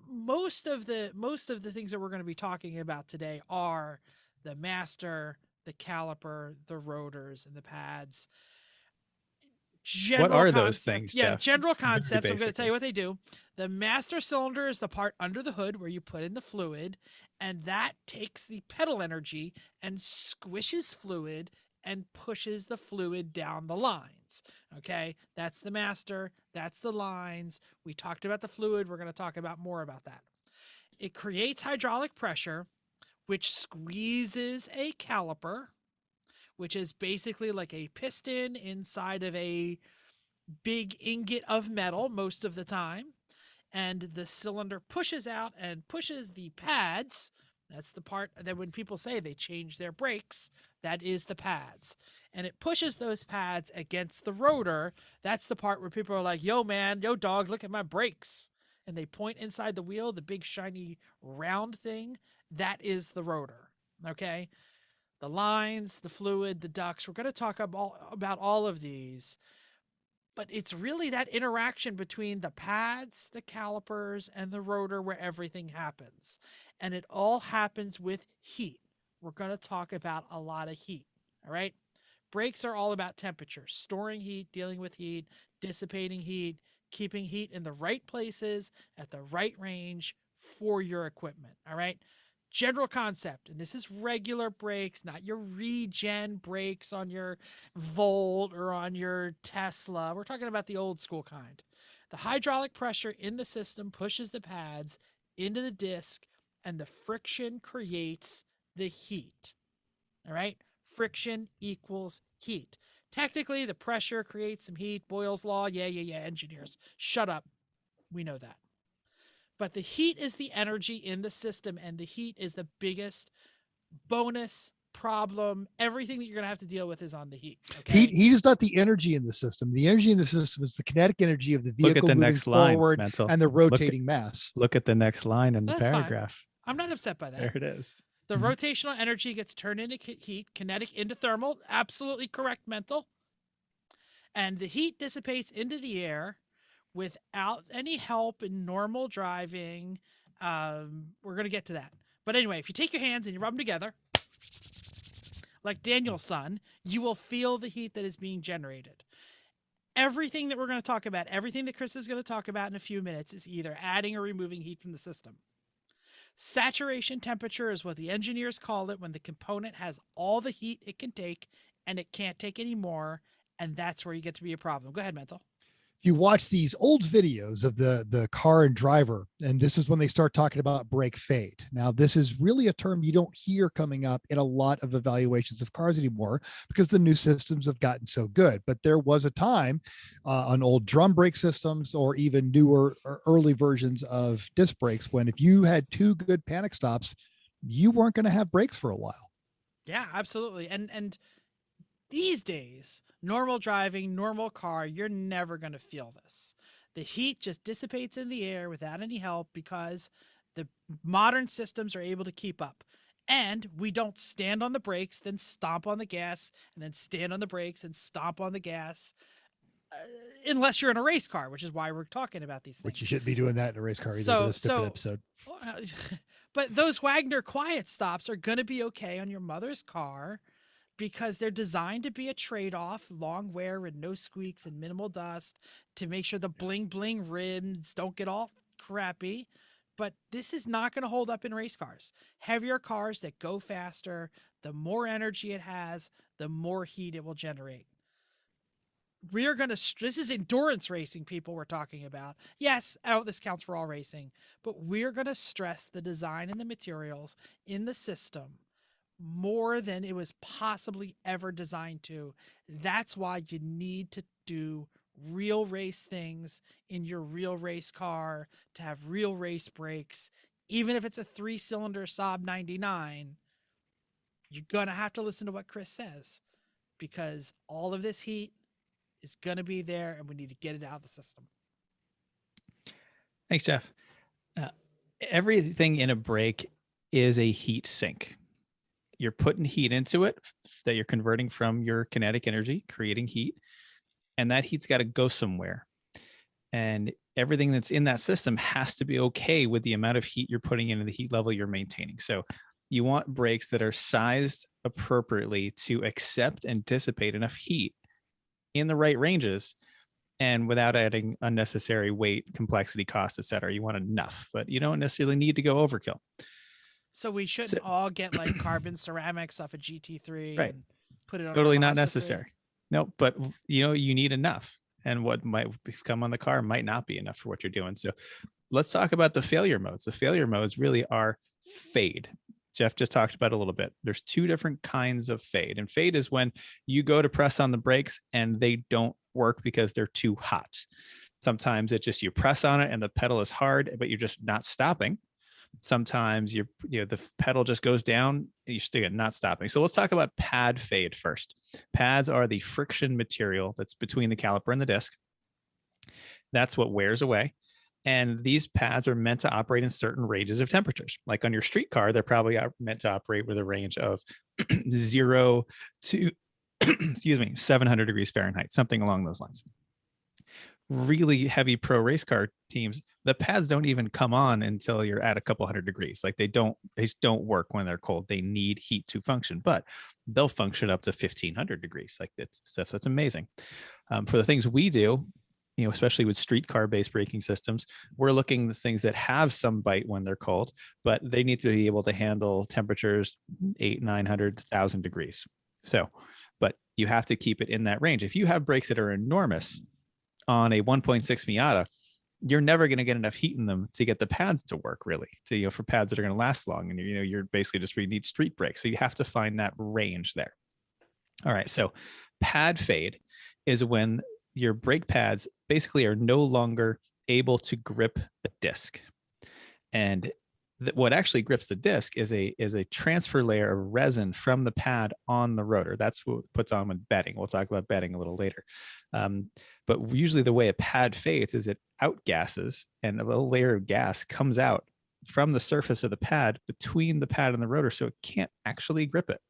most of the things that we're going to be talking about today are the master, the caliper, the rotors, and the pads. General What are those concept. things, Yeah, Jeff? general Very concepts. I'm going to tell basically. you what they do. The master cylinder is the part under the hood where you put in the fluid, and that takes the pedal energy and squishes fluid and pushes the fluid down the lines. Okay, that's the master. That's the lines. We talked about the fluid. We're going to talk about more about that. It creates hydraulic pressure, which squeezes a caliper, which is basically like a piston inside of a big ingot of metal most of the time. And the cylinder pushes out and pushes the pads. That's the part that when people say they change their brakes, that is the pads. And it pushes those pads against the rotor. That's the part where people are like, yo, man, yo, dog, look at my brakes. And they point inside the wheel, the big shiny round thing. That is the rotor. Okay. The lines, the fluid, the ducts. We're going to talk about all of these. But it's really that interaction between the pads, the calipers, and the rotor where everything happens. And it all happens with heat. We're going to talk about a lot of heat. All right. Brakes are all about temperature, storing heat, dealing with heat, dissipating heat, keeping heat in the right places at the right range for your equipment. All right. General concept, and this is regular brakes, not your regen brakes on your Volt or on your Tesla. We're talking about the old school kind. The hydraulic pressure in the system pushes the pads into the disc, and the friction creates the heat. All right? Friction equals heat. Technically, the pressure creates some heat. Boyle's law. Yeah. Engineers, shut up. We know that. But the heat is the energy in the system, and the heat is the biggest bonus problem. Everything that you're going to have to deal with is on the heat. Okay? Heat is not the energy in the system. The energy in the system is the kinetic energy of the Look at vehicle the moving next line, forward Mental. and the rotating mass. Look at the next line in the That's fine. paragraph. I'm not upset by that. There it is. The rotational energy gets turned into heat, kinetic into thermal. Absolutely correct, Mental. And the heat dissipates into the air without any help in normal driving. We're going to get to that. But anyway, if you take your hands and you rub them together, like Daniel's son, you will feel the heat that is being generated. Everything that we're going to talk about, everything that Chris is going to talk about in a few minutes, is either adding or removing heat from the system. Saturation temperature is what the engineers call it when the component has all the heat it can take and it can't take any more, and that's where you get to be a problem. Go ahead, Mental. If you watch these old videos of the car and driver, and this is when they start talking about brake fade. Now, this is really a term you don't hear coming up in a lot of evaluations of cars anymore because the new systems have gotten so good. But there was a time on old drum brake systems or even newer or early versions of disc brakes when if you had two good panic stops, you weren't going to have brakes for a while. Yeah, absolutely. And these days, normal driving, normal car, you're never going to feel this. The heat just dissipates in the air without any help because the modern systems are able to keep up. And we don't stand on the brakes, then stomp on the gas, and then stand on the brakes and stomp on the gas, unless you're in a race car, which is why we're talking about these things. Which you shouldn't be doing that in a race car either. So- but that's a different so- episode. But those Wagner quiet stops are going to be okay on your mother's car because they're designed to be a trade-off, long wear and no squeaks and minimal dust to make sure the bling bling rims don't get all crappy. But this is not going to hold up in race cars. Heavier cars that go faster, the more energy it has, the more heat it will generate. We are going to, this is endurance racing, people we're talking about. Yes, this counts for all racing, but we're going to stress the design and the materials in the system more than it was possibly ever designed to. That's why you need to do real race things in your real race car to have real race brakes. Even if it's a 3-cylinder Saab 99, you're going to have to listen to what Chris says because all of this heat is going to be there and we need to get it out of the system. Thanks, Jeff. Everything in a brake is a heat sink. You're putting heat into it that you're converting from your kinetic energy, creating heat, and that heat's got to go somewhere. And everything that's in that system has to be okay with the amount of heat you're putting in and the heat level you're maintaining. So you want brakes that are sized appropriately to accept and dissipate enough heat in the right ranges and without adding unnecessary weight, complexity, cost, et cetera. You want enough, but you don't necessarily need to go overkill. So we shouldn't all get like carbon ceramics off a GT3 Right. and put it on Totally our not Mazda 3. necessary. No, but you need enough. And what might come on the car might not be enough for what you're doing. So let's talk about the failure modes. The failure modes really are fade. Jeff just talked about it a little bit. There's two different kinds of fade. And fade is when you go to press on the brakes and they don't work because they're too hot. Sometimes it's just you press on it and the pedal is hard, but you're just not stopping. Sometimes the pedal just goes down and you still not stopping. So let's talk about pad fade first. Pads are the friction material that's between the caliper and the disc. That's what wears away. And these pads are meant to operate in certain ranges of temperatures. Like on your street car, they're probably meant to operate with a range of 0 to 700 degrees Fahrenheit, something along those lines. Really heavy pro race car teams, the pads don't even come on until you're at a couple hundred degrees. Like they just don't work when they're cold. They need heat to function, but they'll function up to 1500 degrees. Like that's stuff that's amazing. For the things we do, especially with street car based braking systems, we're looking at things that have some bite when they're cold, but they need to be able to handle temperatures 800, 900, 1000 degrees. So, but you have to keep it in that range. If you have brakes that are enormous on a 1.6 Miata, you're never going to get enough heat in them to get the pads to work really, for pads that are going to last long. And you're basically just, we need street brakes. So you have to find that range there. All right. So pad fade is when your brake pads basically are no longer able to grip the disc. And what actually grips the disc is a transfer layer of resin from the pad on the rotor. That's what puts on with bedding. We'll talk about bedding a little later. But usually the way a pad fades is it outgasses and a little layer of gas comes out from the surface of the pad between the pad and the rotor, so it can't actually grip it.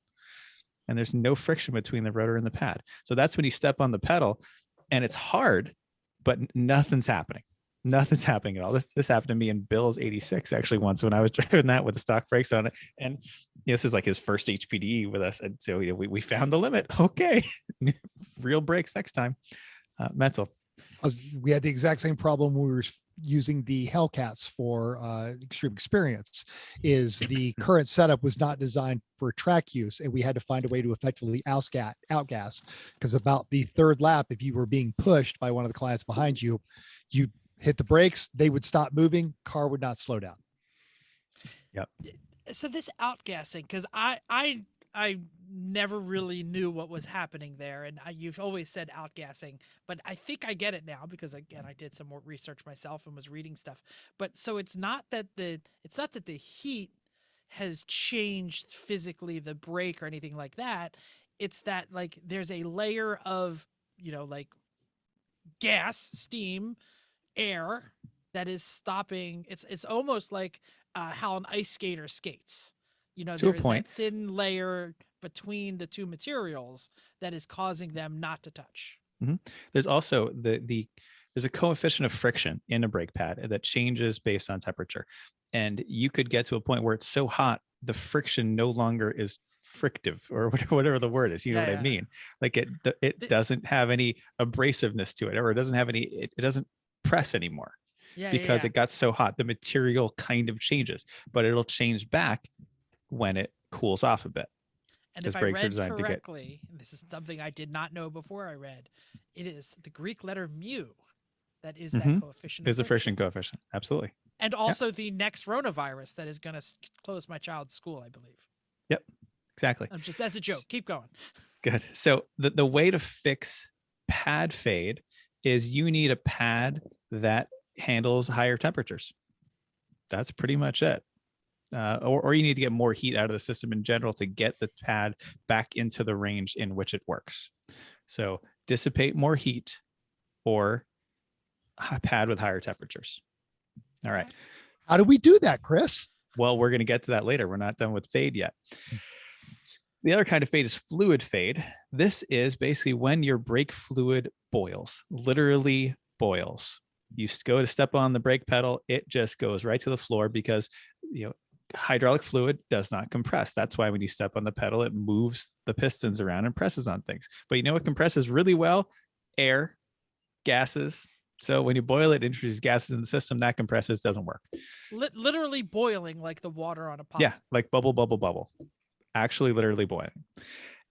And there's no friction between the rotor and the pad. So that's when you step on the pedal and it's hard, but nothing's happening. Nothing's happening at all. This happened to me in Bill's 86 actually once when I was driving that with the stock brakes on it. And this is like his first HPDE with us. And so we found the limit. Okay. Real brakes next time. Mental. We had the exact same problem when we were using the Hellcats for Extreme Experience. Is the current setup was not designed for track use, and we had to find a way to effectively outgas, because about the third lap, if you were being pushed by one of the clients behind you, you hit the brakes, they would stop moving, car would not slow down. Yep. So this outgassing, because I never really knew what was happening there, and you've always said outgassing, but I think I get it now because again I did some more research myself and was reading stuff. But so it's not that the heat has changed physically the brake or anything like that. It's that like there's a layer of like gas, steam, air that is stopping. It's almost like how an ice skater skates. To a there is point. that thin layer between the two materials that is causing them not to touch. There's also there's a coefficient of friction in a brake pad that changes based on temperature. And you could get to a point where it's so hot, the friction no longer is frictive, or whatever the word is. You know what I mean? Like it doesn't have any abrasiveness to it, or it doesn't have any, it doesn't press anymore because it got so hot. The material kind of changes, but it'll change back when it cools off a bit. And if I read correctly, this is something I did not know before I read, it is the Greek letter mu that is that coefficient. Is the friction coefficient. Absolutely. And also the next coronavirus that is going to close my child's school, I believe. Yep, exactly. That's a joke. Keep going. Good. So the way to fix pad fade is you need a pad that handles higher temperatures. That's pretty much it. Or you need to get more heat out of the system in general to get the pad back into the range in which it works. So dissipate more heat or a pad with higher temperatures. All right. How do we do that, Chris? Well, we're going to get to that later. We're not done with fade yet. The other kind of fade is fluid fade. This is basically when your brake fluid boils, literally boils. You go to step on the brake pedal, it just goes right to the floor because hydraulic fluid does not compress. That's why when you step on the pedal, it moves the pistons around and presses on things. But you know what compresses really well? Air, gases. So when you boil it, introduce gases in the system, that compresses, doesn't work. Literally boiling like the water on a pot. Yeah, like bubble, bubble, bubble. Actually, literally boiling.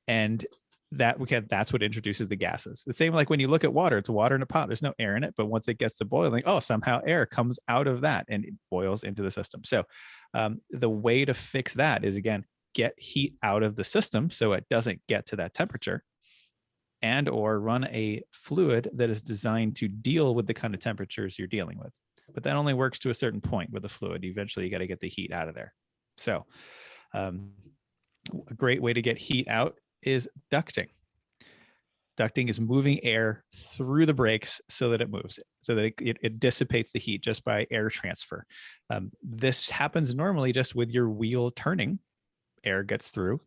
And that's what introduces the gases. The same like when you look at water, it's water in a pot. There's no air in it, but once it gets to boiling, somehow air comes out of that and it boils into the system. So the way to fix that is, again, get heat out of the system so it doesn't get to that temperature, and or run a fluid that is designed to deal with the kind of temperatures you're dealing with. But that only works to a certain point with the fluid. Eventually, you got to get the heat out of there. So a great way to get heat out is ducting. Ducting is moving air through the brakes so that it moves, so that it dissipates the heat just by air transfer. This happens normally just with your wheel turning. Air gets through,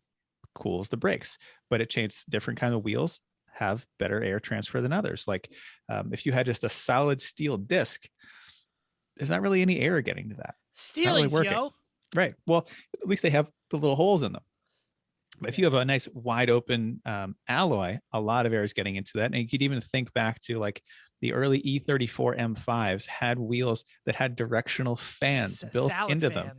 cools the brakes, but it changes. Different kind of wheels have better air transfer than others. Like if you had just a solid steel disc, there's not really any air getting to that. Steelings, really yo. Right. Well, at least they have the little holes in them. But if you have a nice wide open alloy, a lot of air is getting into that. And you could even think back to like the early E34 M5s had wheels that had directional fans built into them.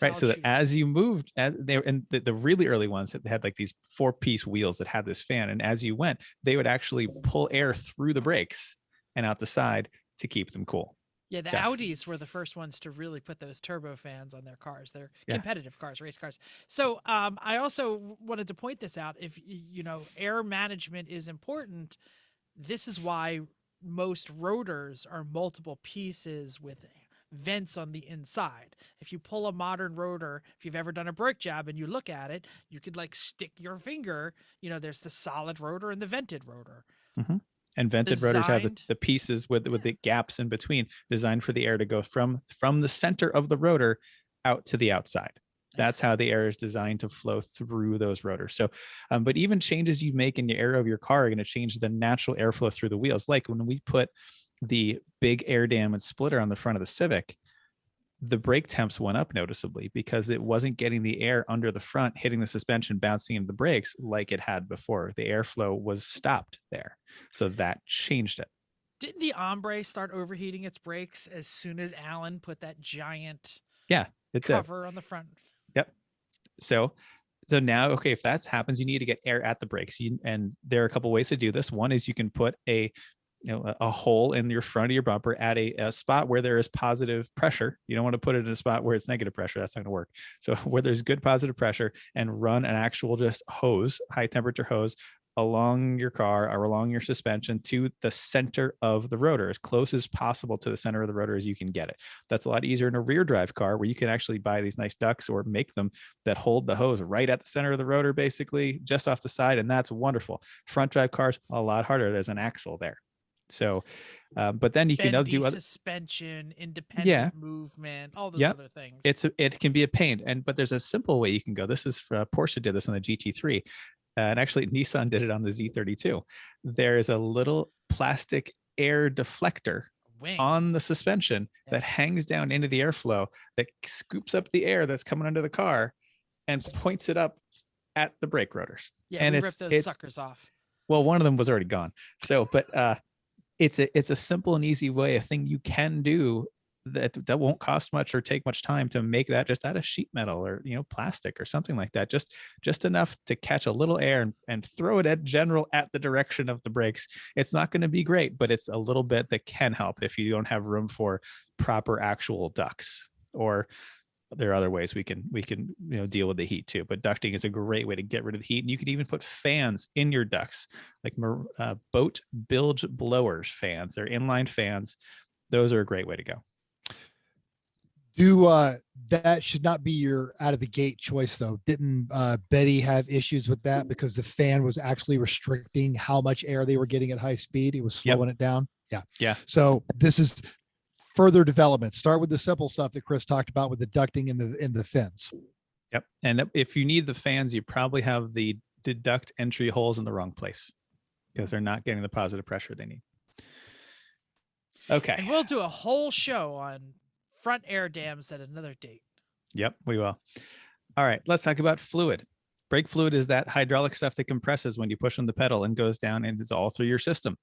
Right. So that as you moved, and the really early ones that had like these 4-piece wheels that had this fan. And as you went, they would actually pull air through the brakes and out the side to keep them cool. Yeah, the Audis were the first ones to really put those turbo fans on their cars. They're competitive cars, race cars. So I also wanted to point this out. If air management is important, this is why most rotors are multiple pieces with vents on the inside. If you pull a modern rotor, if you've ever done a brake job and you look at it, you could like stick your finger. There's the solid rotor and the vented rotor. Mm-hmm. And vented rotors have the pieces with the gaps in between, designed for the air to go from the center of the rotor out to the outside. That's how the air is designed to flow through those rotors. So, but even changes you make in the air of your car are going to change the natural airflow through the wheels. Like when we put the big air dam and splitter on the front of the Civic, the brake temps went up noticeably because it wasn't getting the air under the front, hitting the suspension, bouncing into the brakes like it had before. The airflow was stopped there. So that changed it. Didn't the Ombre start overheating its brakes as soon as Alan put that giant Yeah, it did. cover on the front? Yep. So now, okay, if that happens, you need to get air at the brakes. And there are a couple ways to do this. One is you can put a hole in your front of your bumper at a spot where there is positive pressure. You don't want to put it in a spot where it's negative pressure. That's not going to work. So where there's good positive pressure, and run an actual just hose, high temperature hose, along your car or along your suspension to the center of the rotor, as close as possible to the center of the rotor as you can get it. That's a lot easier in a rear drive car, where you can actually buy these nice ducts or make them that hold the hose right at the center of the rotor, basically just off the side. And that's wonderful. Front drive cars, a lot harder. There's an axle there. So, but then you can Bendy do other suspension, independent movement, all those other things. It can be a pain, but there's a simple way you can go. This is Porsche did this on the GT3, and actually Nissan did it on the Z32. There is a little plastic air deflector on the suspension that hangs down into the airflow, that scoops up the air that's coming under the car and points it up at the brake rotors. Yeah, and we ripped those suckers off. Well, one of them was already gone. So, but it's a simple and easy way, a thing you can do that won't cost much or take much time to make that just out of sheet metal or plastic or something like that. Just enough to catch a little air and throw it at the direction of the brakes. It's not going to be great, but it's a little bit that can help if you don't have room for proper actual ducts. Or there are other ways we can deal with the heat too, but ducting is a great way to get rid of the heat. And you could even put fans in your ducts, like boat bilge blowers fans. They're inline fans. Those are a great way to go. That should not be your out of the gate choice though. Didn't Betty have issues with that because the fan was actually restricting how much air they were getting at high speed? It was slowing it down. Yeah. So this is further development. Start with the simple stuff that Chris talked about with the ducting in the fins. Yep. And if you need the fans, you probably have the duct entry holes in the wrong place, because they're not getting the positive pressure they need. Okay. And we'll do a whole show on front air dams at another date. Yep, we will. All right, let's talk about fluid. Brake fluid is that hydraulic stuff that compresses when you push on the pedal and goes down, and it's all through your system.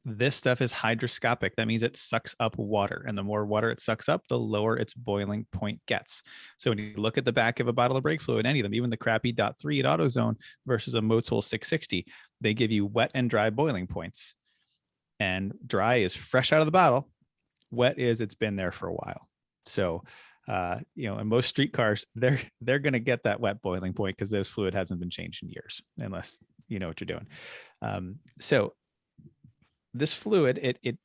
This stuff is hygroscopic. That means it sucks up water, and the more water it sucks up, the lower its boiling point gets. So when you look at the back of a bottle of brake fluid, any of them, even the crappy .3 at AutoZone versus a Motul 660, they give you wet and dry boiling points. And dry is fresh out of the bottle. Wet is it's been there for a while. So in most street cars, they're going to get that wet boiling point because this fluid hasn't been changed in years, unless you know what you're doing. So this fluid, it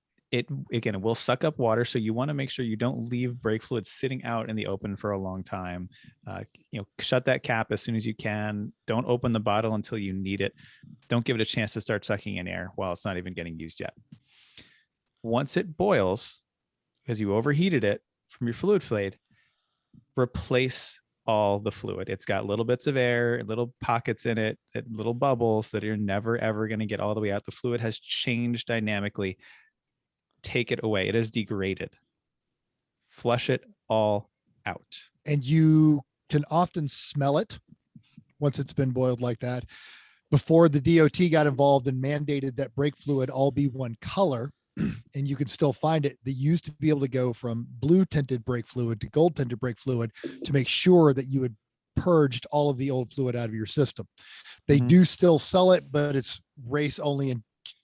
again, it will suck up water. So you want to make sure you don't leave brake fluid sitting out in the open for a long time. Shut that cap as soon as you can. Don't open the bottle until you need it. Don't give it a chance to start sucking in air while it's not even getting used yet. Once it boils, because you overheated it from your fluid fade, replace all the fluid. It's got little bits of air, little pockets in it, little bubbles that you're never, ever going to get all the way out. The fluid has changed dynamically. Take it away. It is degraded. Flush it all out. And you can often smell it once it's been boiled like that. Before the DOT got involved and mandated that brake fluid all be one color, and you can still find it, they used to be able to go from blue tinted brake fluid to gold tinted brake fluid to make sure that you had purged all of the old fluid out of your system. They do still sell it, but it's race only and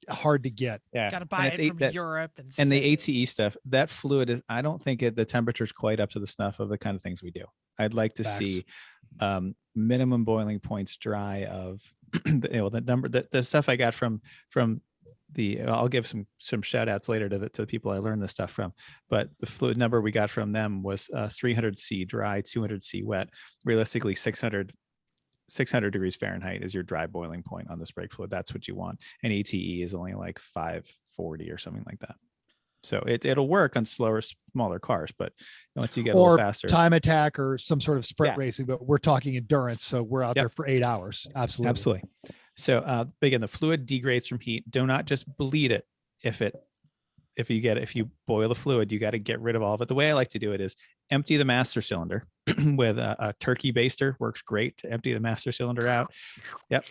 hard to get. Yeah, gotta buy it from Europe. And the ATE stuff, that fluid is, I don't think the temperature's quite up to the snuff of the kind of things we do. I'd like to see minimum boiling points dry of the number, the stuff I got from I'll give some shout outs later to the people I learned this stuff from, but the fluid number we got from them was 300 C dry, 200 C wet. Realistically, 600 degrees Fahrenheit is your dry boiling point on this brake fluid. That's what you want. And ATE is only like 540 or something like that. So it'll work on slower, smaller cars, but once you get a little faster, time attack or some sort of sprint racing, but we're talking endurance. So we're out there for 8 hours. Absolutely. So again, the fluid degrades from heat. Do not just bleed it. If you boil the fluid, you got to get rid of all of it. The way I like to do it is empty the master cylinder, with a turkey baster works great to empty the master cylinder out. Yep,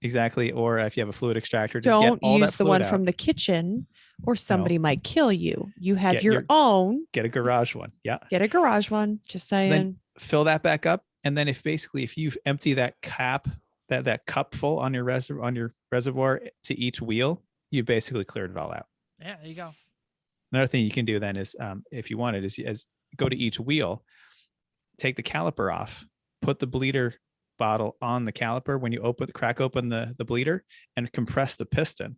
exactly. Or if you have a fluid extractor, just Don't get all that use the fluid one out. from the kitchen or somebody might kill you. You have Get your own. Get a garage one. Yeah. Get a garage one. Just So saying. then fill that back up. And then if you empty that cap, that cup full on your reservoir to each wheel, you basically cleared it all out. Yeah, there you go. Another thing you can do then is, if you wanted, is go to each wheel, take the caliper off, put the bleeder bottle on the caliper when you crack open the bleeder, and compress the piston.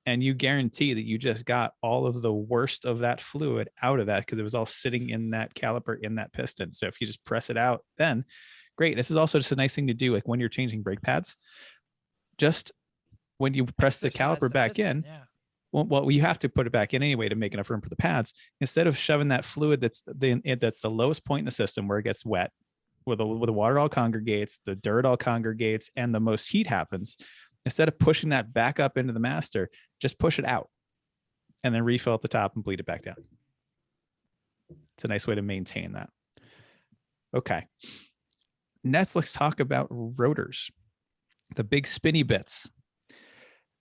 And you guarantee that you just got all of the worst of that fluid out of that, because it was all sitting in that caliper in that piston. So if you just press it out, then great. This is also just a nice thing to do, like when you're changing brake pads. Just when you press the caliper back in, well, you have to put it back in anyway to make enough room for the pads. Instead of shoving that fluid that's the lowest point in the system where it gets wet, where the water all congregates, the dirt all congregates, and the most heat happens, instead of pushing that back up into the master, just push it out and then refill at the top and bleed it back down. It's a nice way to maintain that. Okay. Next, let's talk about rotors, the big spinny bits.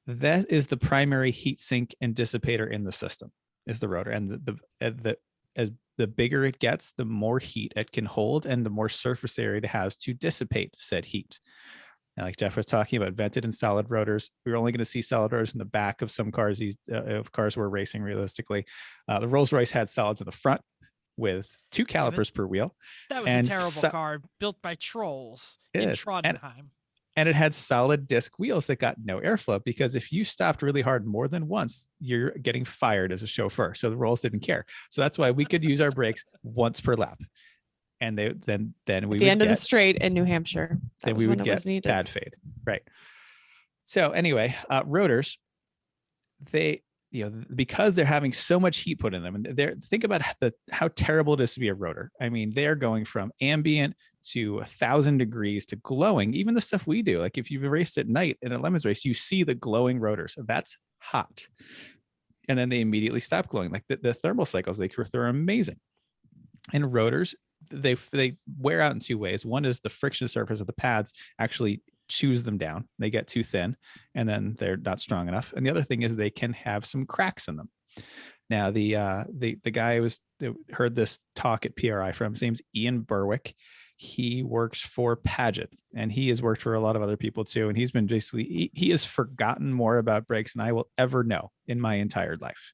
That is the primary heat sink and dissipator in the system, is the rotor. And as the bigger it gets, the more heat it can hold and the more surface area it has to dissipate said heat. And like Jeff was talking about, vented and solid rotors. We're only going to see solid rotors in the back of some cars. These cars we're racing realistically. The Rolls-Royce had solids in the front with 2 calipers per wheel. That was a terrible car built by trolls in Trondheim. And it had solid disc wheels that got no airflow, because if you stopped really hard more than once, you're getting fired as a chauffeur. So the Rolls didn't care. So that's why we could use our brakes once per lap. And then we at the end of the straight in New Hampshire, then we would get pad fade. Right. So anyway, rotors, because they're having so much heat put in them, and think about how terrible it is to be a rotor. I mean, they're going from ambient to 1,000 degrees to glowing. Even the stuff we do, like if you've raced at night in a Lemons race, you see the glowing rotors. That's hot. And then they immediately stop glowing. Like the thermal cycles they go through are amazing. And rotors, they wear out in 2 ways. One is the friction surface of the pads actually chews them down. They get too thin and then they're not strong enough. And the other thing is they can have some cracks in them. Now the guy heard this talk at PRI from, his name's Ian Berwick. He works for Paget, and he has worked for a lot of other people too. And he's been he has forgotten more about brakes than I will ever know in my entire life.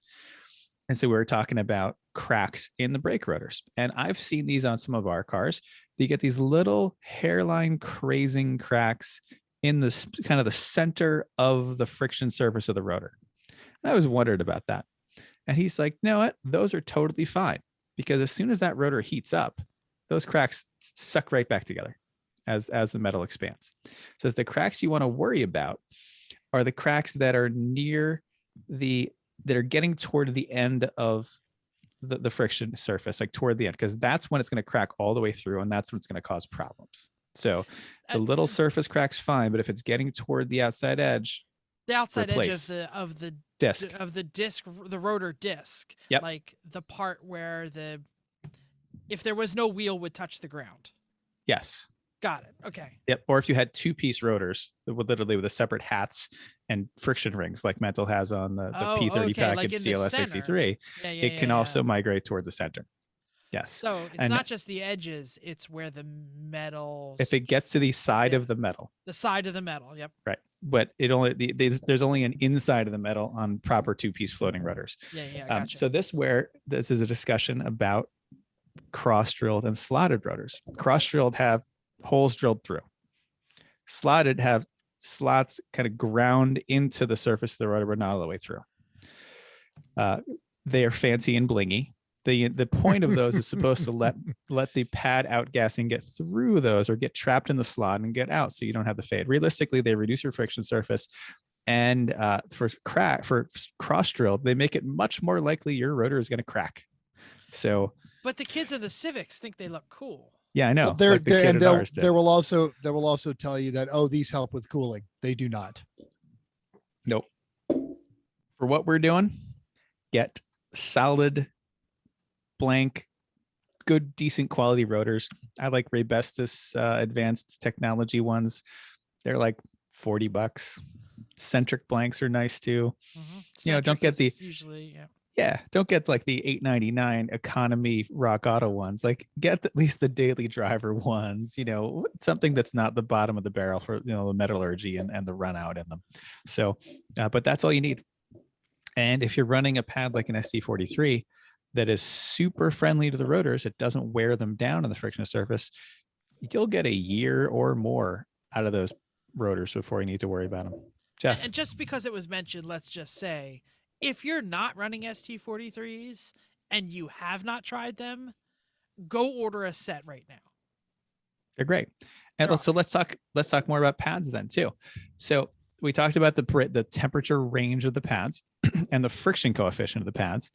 And so we were talking about cracks in the brake rotors. And I've seen these on some of our cars. You get these little hairline crazing cracks in this kind of the center of the friction surface of the rotor. And I was wondered about that. And he's like, you know what? Those are totally fine, because as soon as that rotor heats up, those cracks suck right back together as the metal expands. So the cracks you want to worry about are the cracks that are that are getting toward the end of the friction surface, like toward the end, because that's when it's going to crack all the way through, and that's when it's going to cause problems. So the little surface cracks fine, but if it's getting toward the outside edge, the outside edge of the disc, the rotor disc, yep. Like the part where if there was no wheel would touch the ground. Yes. Got it. Okay. Yep. Or if you had 2-piece rotors with the separate hats and friction rings like Mental has on the P30 package, like CLS 63, it can also migrate toward the center. Yes. So it's not just the edges, it's where the metal. If it gets to the side of the metal. The side of the metal. Yep. Right. But there's only an inside of the metal on proper 2-piece floating rotors. Yeah. Gotcha. So this is a discussion about cross-drilled and slotted rotors. Cross-drilled have holes drilled through. Slotted have slots kind of ground into the surface of the rotor, but not all the way through. They are fancy and blingy. The point of those is supposed to let the pad outgassing get through those, or get trapped in the slot and get out, so you don't have the fade. Realistically, they reduce your friction surface, and for cross-drilled, they make it much more likely your rotor is going to crack. So, but the kids in the Civics think they look cool. Yeah, I know. Well, they will also tell you that, these help with cooling. They do not. Nope. For what we're doing, get solid blank good, decent quality rotors. I like Raybestos advanced technology ones. They're like $40. Centric blanks are nice too. Don't get the usually, don't get like the $8.99 economy Rock Auto ones. Like get at least the daily driver ones, something that's not the bottom of the barrel for, the metallurgy and the run out in them. So, but that's all you need. And if you're running a pad like an ST43 that is super friendly to the rotors, it doesn't wear them down on the frictionless surface, you'll get a year or more out of those rotors before you need to worry about them. Jeff. And just because it was mentioned, let's just say, if you're not running ST43s and you have not tried them, go order a set right now. They're great. And so let's talk more about pads then too. So we talked about the temperature range of the pads and the friction coefficient of the pads.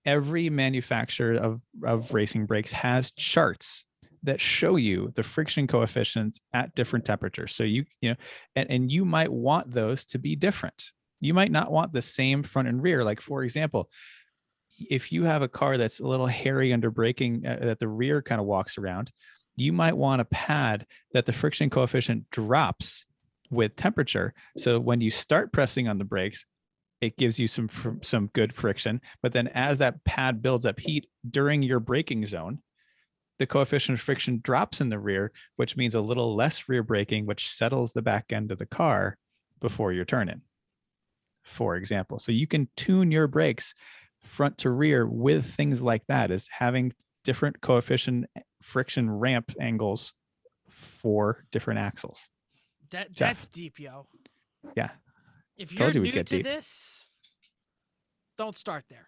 Every manufacturer of racing brakes has charts that show you the friction coefficients at different temperatures. So and you might want those to be different. You might not want the same front and rear. Like for example, if you have a car that's a little hairy under braking, that the rear kind of walks around, you might want a pad that the friction coefficient drops with temperature. So when you start pressing on the brakes, it gives you some good friction. But then as that pad builds up heat during your braking zone, the coefficient of friction drops in the rear, which means a little less rear braking, which settles the back end of the car before your turn in, for example. So you can tune your brakes front to rear with things like that, as having different coefficient friction ramp angles for different axles. That's deep, yo. Yeah. If you're new to deep. this, don't start there.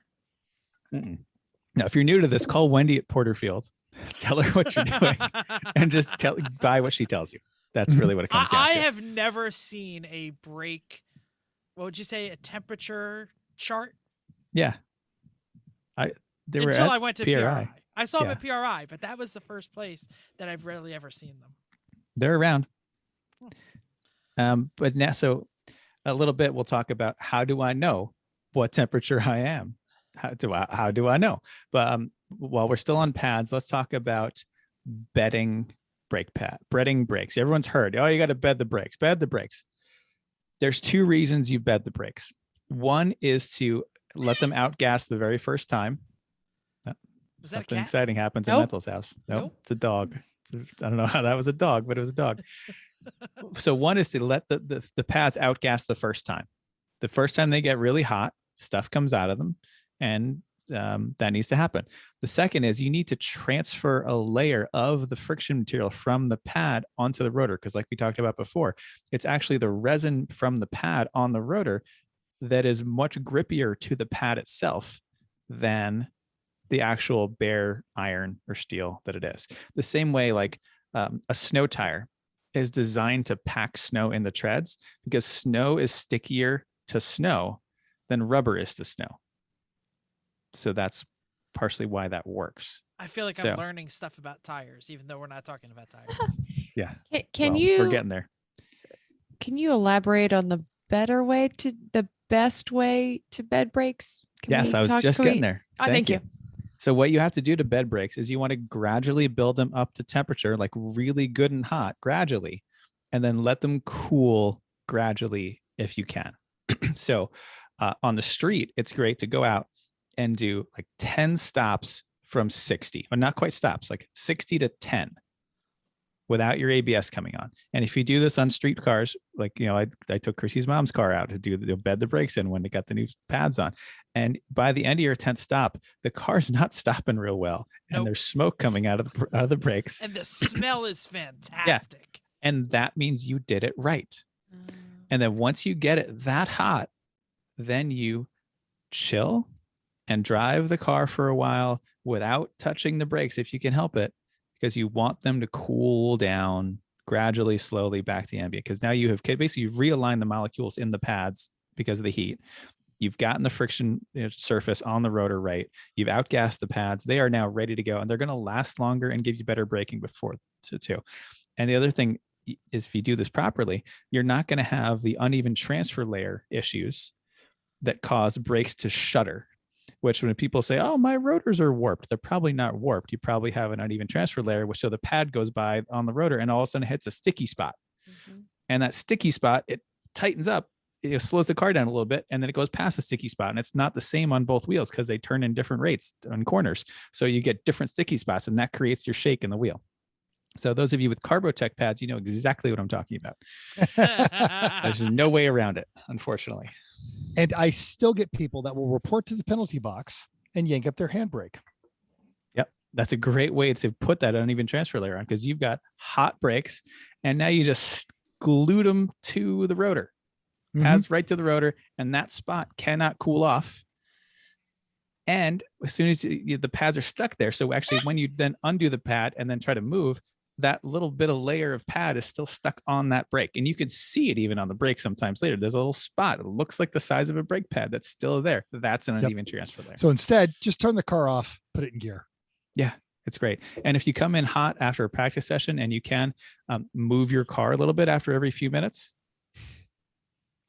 Now, if you're new to this, call Wendy at Porterfield. Tell her what you're doing and just buy what she tells you. That's really what it comes down to. I have never seen a brake, what would you say, a temperature chart? Yeah. Until I went to PRI. I saw them Yeah. at PRI, but that was the first place that I've rarely ever seen them. They're around. But now, so a little bit, we'll talk about how do I know what temperature I am? How do I know? But while we're still on pads, let's talk about bedding brakes. Everyone's heard, you got to bed the brakes. There's two reasons you bed the brakes. One is to let them outgas the very first time. Was that Something a cat? exciting happens in Nope. Mental's house. Nope, it's a dog. I don't know how that was a dog, but it was a dog. So one is to let the pads outgas the first time. The first time they get really hot, stuff comes out of them, and that needs to happen. The second is you need to transfer a layer of the friction material from the pad onto the rotor, because like we talked about before, it's actually the resin from the pad on the rotor that is much grippier to the pad itself than the actual bare iron or steel that it is. The same way, like a snow tire is designed to pack snow in the treads, because snow is stickier to snow than rubber is to snow. So that's partially why that works. I feel like I'm learning stuff about tires, even though we're not talking about tires. Yeah. We're getting there. Can you elaborate on the best way to bed brakes? Yes, I was just getting there. Thank you. So what you have to do to bed brakes is you want to gradually build them up to temperature, like really good and hot gradually, and then let them cool gradually if you can. So on the street, it's great to go out and do like 10 stops from 60, or not quite stops, like 60 to 10 without your ABS coming on. And if you do this on street cars, like, I took Chrissy's mom's car out to bed the brakes in when they got the new pads on. And by the end of your 10th stop, the car's not stopping real well. And there's smoke coming out of the brakes. And the smell is fantastic. Yeah. And that means you did it right. And then once you get it that hot, then you chill and drive the car for a while without touching the brakes if you can help it, because you want them to cool down gradually, slowly back to ambient. Because now you have basically realigned the molecules in the pads because of the heat. You've gotten the friction surface on the rotor right. You've outgassed the pads. They are now ready to go, and they're going to last longer and give you better braking before too. And the other thing is, if you do this properly, you're not going to have the uneven transfer layer issues that cause brakes to shudder. which when people say, oh, my rotors are warped, they're probably not warped. You probably have an uneven transfer layer, which so the pad goes by on the rotor and all of a sudden hits a sticky spot. And that sticky spot, it tightens up, it slows the car down a little bit, and then it goes past the sticky spot. And it's not the same on both wheels because they turn in different rates on corners. So you get different sticky spots, and that creates your shake in the wheel. So those of you with Carbotech pads, you know exactly what I'm talking about. There's no way around it, unfortunately. And I still get people that will report to the penalty box and yank up their handbrake. Yep. That's a great way to put that uneven transfer layer on, because you've got hot brakes and now you just glued them to the rotor, pads right to the rotor, and that spot cannot cool off. And as soon as the pads are stuck there, so actually when you then undo the pad and then try to move, that little bit of layer of pad is still stuck on that brake. And you can see it even on the brake sometimes later. There's a little spot. It looks like the size of a brake pad that's still there. That's an uneven transfer layer. So instead, just turn the car off, put it in gear. Yeah, it's great. And if you come in hot after a practice session and you can move your car a little bit after every few minutes.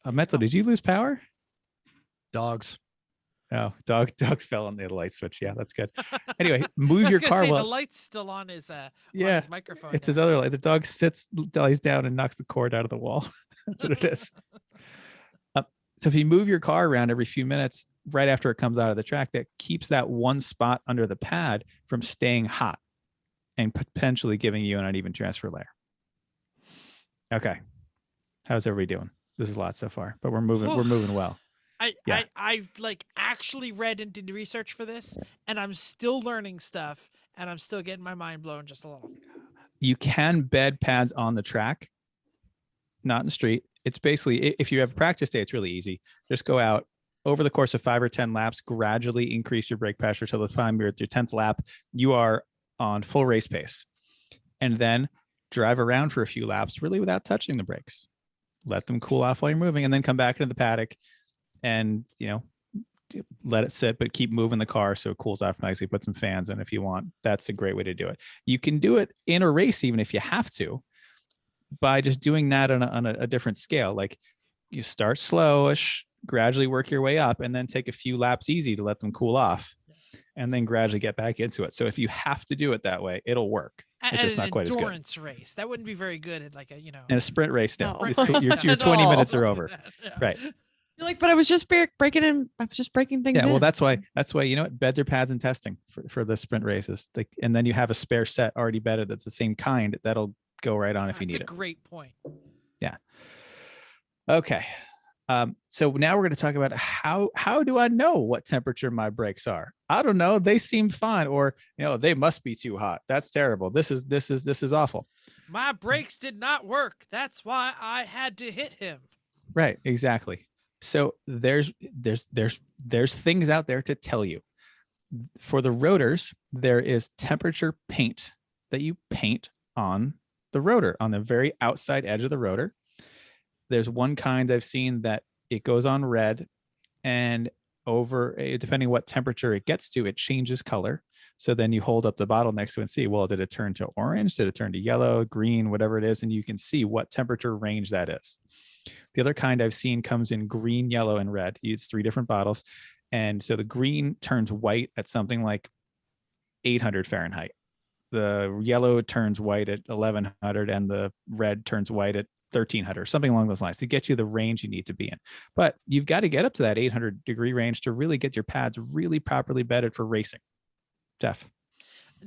Mental, did you lose power? Dogs. Oh, dogs fell on the light switch. Yeah, that's good. Anyway, move your car while the light's still on his on yeah, his microphone. it's his other light. The dog lies down and knocks the cord out of the wall. That's what it is. So if you move your car around every few minutes, right after it comes out of the track, that keeps that one spot under the pad from staying hot and potentially giving you an uneven transfer layer. Okay, how's everybody doing? This is a lot so far, but we're moving well. I like actually read into the research for this, and I'm still learning stuff, and I'm still getting my mind blown just a little. You can bed pads on the track, not in the street. It's basically, if you have a practice day, it's really easy. Just go out over the course of 5 or 10 laps, gradually increase your brake pressure till the time you're at your 10th lap, you are on full race pace. And then drive around for a few laps, really without touching the brakes. Let them cool off while you're moving, and then come back into the paddock and, let it sit, but keep moving the car so it cools off nicely. Put some fans in if you want. That's a great way to do it. You can do it in a race, even if you have to, by just doing that on a different scale. Like you start slowish, gradually work your way up, and then take a few laps easy to let them cool off, and then gradually get back into it. So if you have to do it that way, it'll work. It's just not quite as good. Endurance race, that wouldn't be very good at like a, In a sprint race, no. No. Your 20 minutes are over. Yeah. Right. You're like, but I was just breaking in. I was just breaking things in. Yeah, well, that's why, bed their pads in testing for the sprint races. And then you have a spare set already bedded that's the same kind that'll go right on if you need it. That's a great point. Yeah. Okay. So now we're going to talk about how do I know what temperature my brakes are? I don't know. They seem fine, or they must be too hot. That's terrible. This is awful. My brakes did not work. That's why I had to hit him. Right. Exactly. So there's things out there to tell you. For the rotors, there is temperature paint that you paint on the rotor, on the very outside edge of the rotor. There's one kind I've seen that it goes on red, and over, depending what temperature it gets to, it changes color. So then you hold up the bottle next to it and see, well, did it turn to orange? Did it turn to yellow, green, whatever it is? And you can see what temperature range that is. The other kind I've seen comes in green, yellow, and red. It's 3 different bottles. And so the green turns white at something like 800 Fahrenheit. The yellow turns white at 1100, and the red turns white at 1300, something along those lines, to get you the range you need to be in. But you've got to get up to that 800-degree range to really get your pads really properly bedded for racing. Jeff?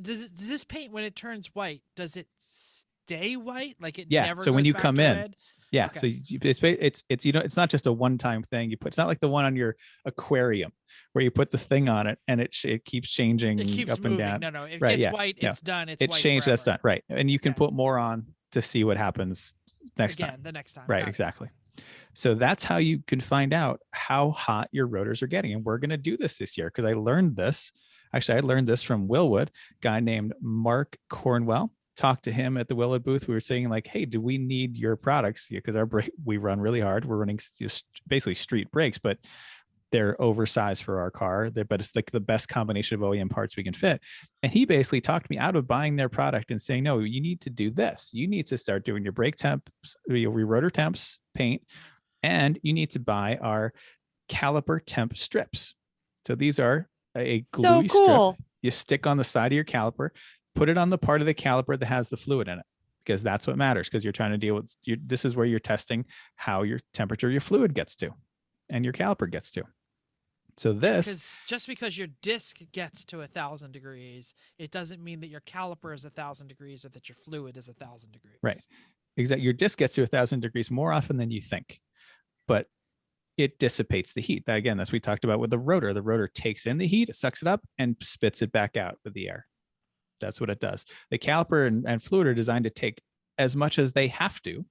Does this paint, when it turns white, does it stay white? Like it Yeah. never So when goes you back come to in, red? yeah. Okay. So it's not just a one-time thing. It's not like the one on your aquarium where you put the thing on it and it keeps changing It keeps up moving. and down. No, it Right, gets yeah, white. no. It's done. It's It's white changed. That's done. forever. Right. And you can Yeah. put more on to see what happens next time. The next time. Right. Got it. Exactly. So that's how you can find out how hot your rotors are getting. And we're going to do this year because I learned this. Actually, I learned this from Willwood, a guy named Mark Cornwell. Talked to him at the Willwood booth. We were saying like, hey, do we need your products? Because we run really hard. We're running just basically street brakes, but they're oversized for our car. But it's like the best combination of OEM parts we can fit. And he basically talked me out of buying their product and saying, no, you need to do this. You need to start doing your brake temps, your rotor temps paint, and you need to buy our Caliper temp strips. So these are a So gluey cool. strip you stick on the side of your caliper, put it on the part of the caliper that has the fluid in it, because that's what matters, because you're trying to deal with, this is where you're testing how your temperature, your fluid gets to, and your caliper gets to. So this, because just because your disc gets to 1,000 degrees, it doesn't mean that your caliper is 1,000 degrees or that your fluid is 1,000 degrees. right, exactly. Your disc gets to 1,000 degrees more often than you think, but it dissipates the heat. That, again, that's what we talked about with the rotor. The rotor takes in the heat, it sucks it up, and spits it back out with the air. That's what it does. The caliper and fluid are designed to take as much as they have to,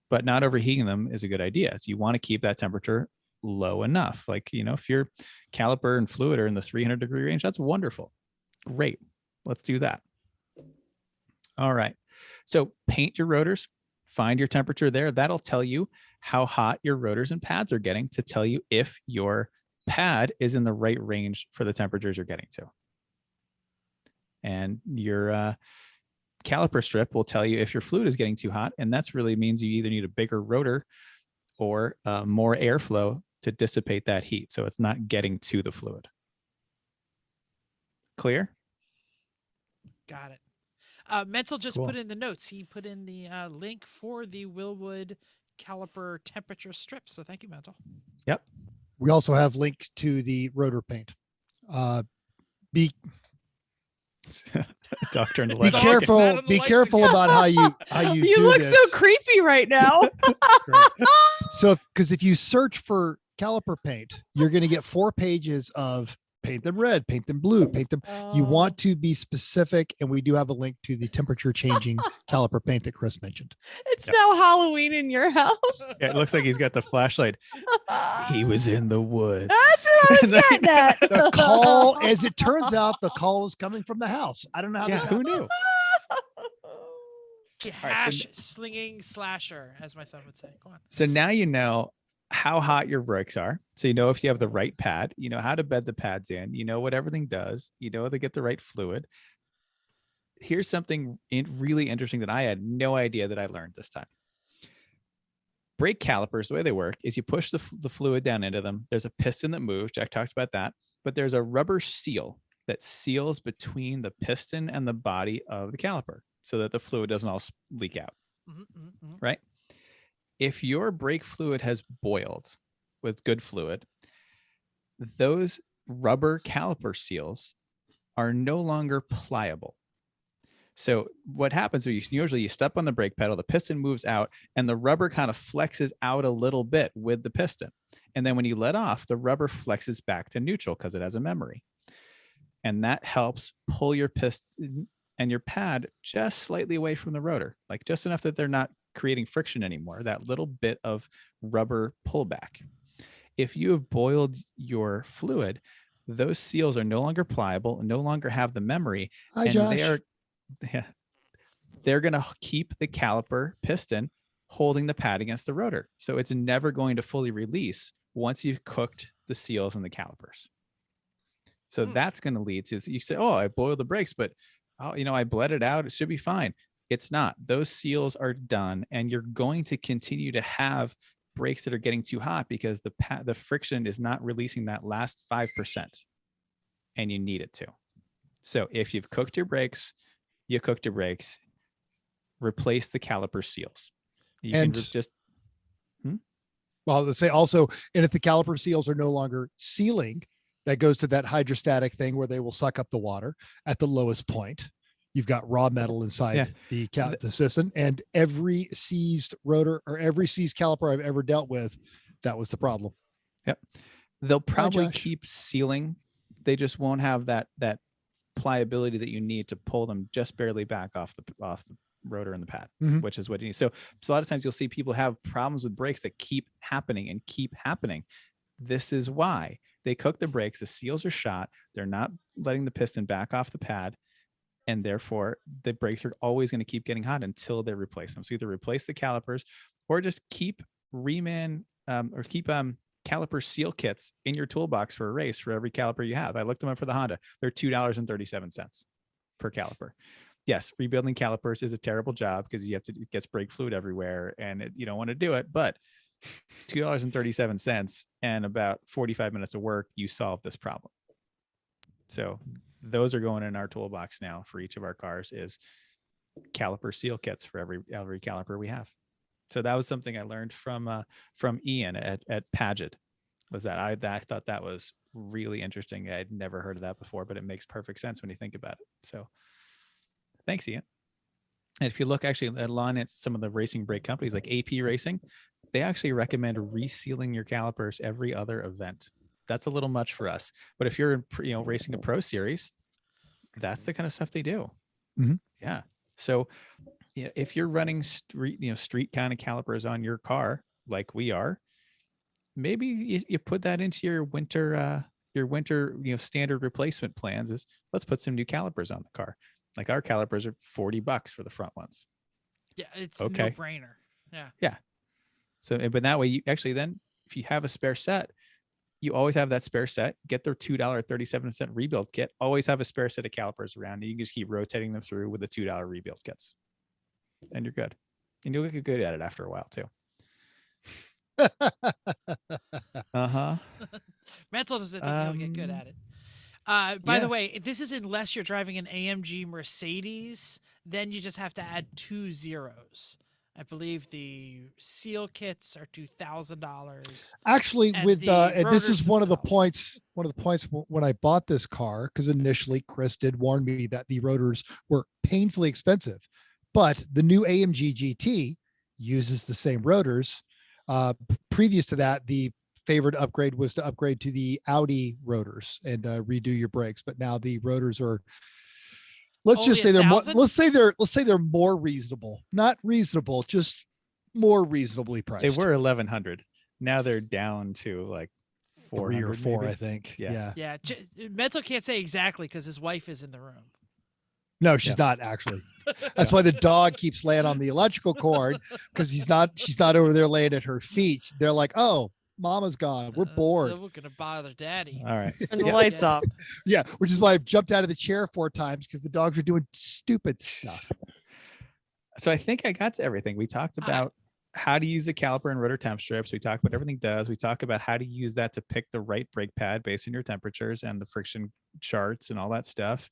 but not overheating them is a good idea. So you want to keep that temperature low enough. Like, if your caliper and fluid are in the 300-degree range, that's wonderful. Great. Let's do that. All right. So paint your rotors, find your temperature there. That'll tell you how hot your rotors and pads are getting, to tell you if your pad is in the right range for the temperatures you're getting to. And your caliper strip will tell you if your fluid is getting too hot. And that's really means you either need a bigger rotor or more airflow to dissipate that heat, so it's not getting to the fluid. Clear? Got it. Mental just Cool. put in the notes. He put in the link for the Willwood caliper temperature strip. So thank you, Mental. Yep. We also have link to the rotor paint. Be Doctor in the be Dog careful. sat on the Be lights careful again. about how you You do look this. so creepy right now. Great. So, because if you search for caliper paint, you're going to get 4 pages of paint them red, paint them blue, paint them. You want to be specific, and we do have a link to the temperature changing caliper paint that Chris mentioned. It's Yep. now Halloween in your house. Yeah, it looks like he's got the flashlight. He was in the woods. That's what I was getting at. The call, as it turns out, the call is coming from the house. I don't know how Yeah, this who happened. knew? Hash slinging slasher, as my son would say. Go on. So now you know how hot your brakes are. So you know if you have the right pad, you know how to bed the pads in, you know what everything does, you know to get the right fluid. Here's something really interesting that I had no idea that I learned this time. Brake calipers, the way they work is you push the fluid down into them. There's a piston that moves. Jack talked about that, but there's a rubber seal that seals between the piston and the body of the caliper so that the fluid doesn't all leak out. Right? If your brake fluid has boiled with good fluid, those rubber caliper seals are no longer pliable. So what happens is usually you step on the brake pedal, the piston moves out, and the rubber kind of flexes out a little bit with the piston. And then when you let off, the rubber flexes back to neutral because it has a memory. And that helps pull your piston and your pad just slightly away from the rotor, like just enough that they're not creating friction anymore, that little bit of rubber pullback. If you have boiled your fluid, those seals are no longer pliable, no longer have the memory, Hi, and Josh. they're going to keep the caliper piston holding the pad against the rotor. So it's never going to fully release once you've cooked the seals and the calipers. So that's going to lead to, you say, oh, I boiled the brakes, but I bled it out. It should be fine. It's not. Those seals are done, and you're going to continue to have brakes that are getting too hot because the friction is not releasing that last 5%, and you need it to. So if you've cooked your brakes, replace the caliper seals. You And can just well, let's say also, and if the caliper seals are no longer sealing, that goes to that hydrostatic thing where they will suck up the water at the lowest point. You've got raw metal inside the system, and every seized rotor or every seized caliper I've ever dealt with, that was the problem. Yep. They'll probably Josh. keep sealing. They just won't have that pliability that you need to pull them just barely back off the rotor and the pad, which is what you need. So a lot of times you'll see people have problems with brakes that keep happening. This is why they cook the brakes. The seals are shot. They're not letting the piston back off the pad. And therefore the brakes are always going to keep getting hot until they replace them. So either replace the calipers or just keep caliper seal kits in your toolbox for a race for every caliper you have. I looked them up for the Honda. They're $2.37 per caliper. Yes, rebuilding calipers is a terrible job because it gets brake fluid everywhere and you don't want to do it, but $2.37 and about 45 minutes of work, you solve this problem. So those are going in our toolbox now for each of our cars is caliper seal kits for every caliper we have. So that was something I learned from Ian at Paget. Was that I thought that was really interesting. I'd never heard of that before, but it makes perfect sense when you think about it. So thanks, Ian. And if you look actually at some of the racing brake companies like AP Racing, they actually recommend resealing your calipers every other event. That's a little much for us. But if you're racing a pro series, that's the kind of stuff they do. Mm-hmm. Yeah. So if you're running street kind of calipers on your car like we are, maybe you put that into your winter standard replacement plans. Is let's put some new calipers on the car. Like our calipers are $40 for the front ones. Yeah, it's okay. no brainer. Yeah. Yeah. So, but that way you actually then, if you have a spare set, you always have that spare set. Get their $2.37 rebuild kit. Always have a spare set of calipers around. And you can just keep rotating them through with the $2 rebuild kits, and you're good. And you'll get good at it after a while too. Mental doesn't think he'll get good at it. By the way, this is unless you're driving an AMG Mercedes, then you just have to add 2 zeros. I believe the seal kits are $2,000. Actually, and this is one of the points. One of the points when I bought this car, because initially Chris did warn me that the rotors were painfully expensive, but the new AMG GT uses the same rotors. Previous to that, the favored upgrade was to upgrade to the Audi rotors and redo your brakes, but now the rotors are. Let's just say they're more, let's say they're more reasonable, not reasonable, just more reasonably priced. They were 1,100. Now they're down to like 3 or 4, maybe. I think. Yeah. Mental can't say exactly because his wife is in the room. No, she's not actually. That's why the dog keeps laying on the electrical cord, because she's not over there laying at her feet. They're like, oh, Mama's gone. We're bored. So we're gonna bother Daddy. All right. Turn the lights off. Yeah, which is why I've jumped out of the chair 4 times, because the dogs are doing stupid stuff. So I think I got to everything. We talked about how to use the caliper and rotor temp strips. We talked about everything does. We talk about how to use that to pick the right brake pad based on your temperatures and the friction charts and all that stuff.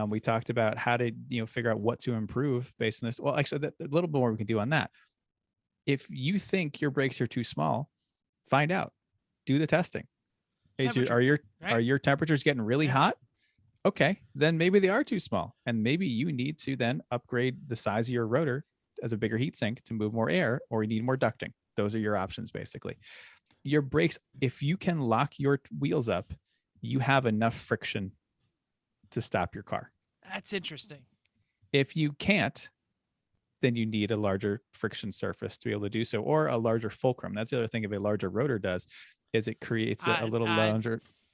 We talked about how to figure out what to improve based on this. Well, actually, a little bit more we can do on that. If you think your brakes are too small, find out. Do the testing. Are your temperatures getting really hot? Okay, then maybe they are too small, and maybe you need to then upgrade the size of your rotor as a bigger heat sink to move more air, or you need more ducting. Those are your options, basically. Your brakes, if you can lock your wheels up, you have enough friction to stop your car. That's interesting. If you can't, then you need a larger friction surface to be able to do so, or a larger fulcrum. That's the other thing a larger rotor does, is it creates a little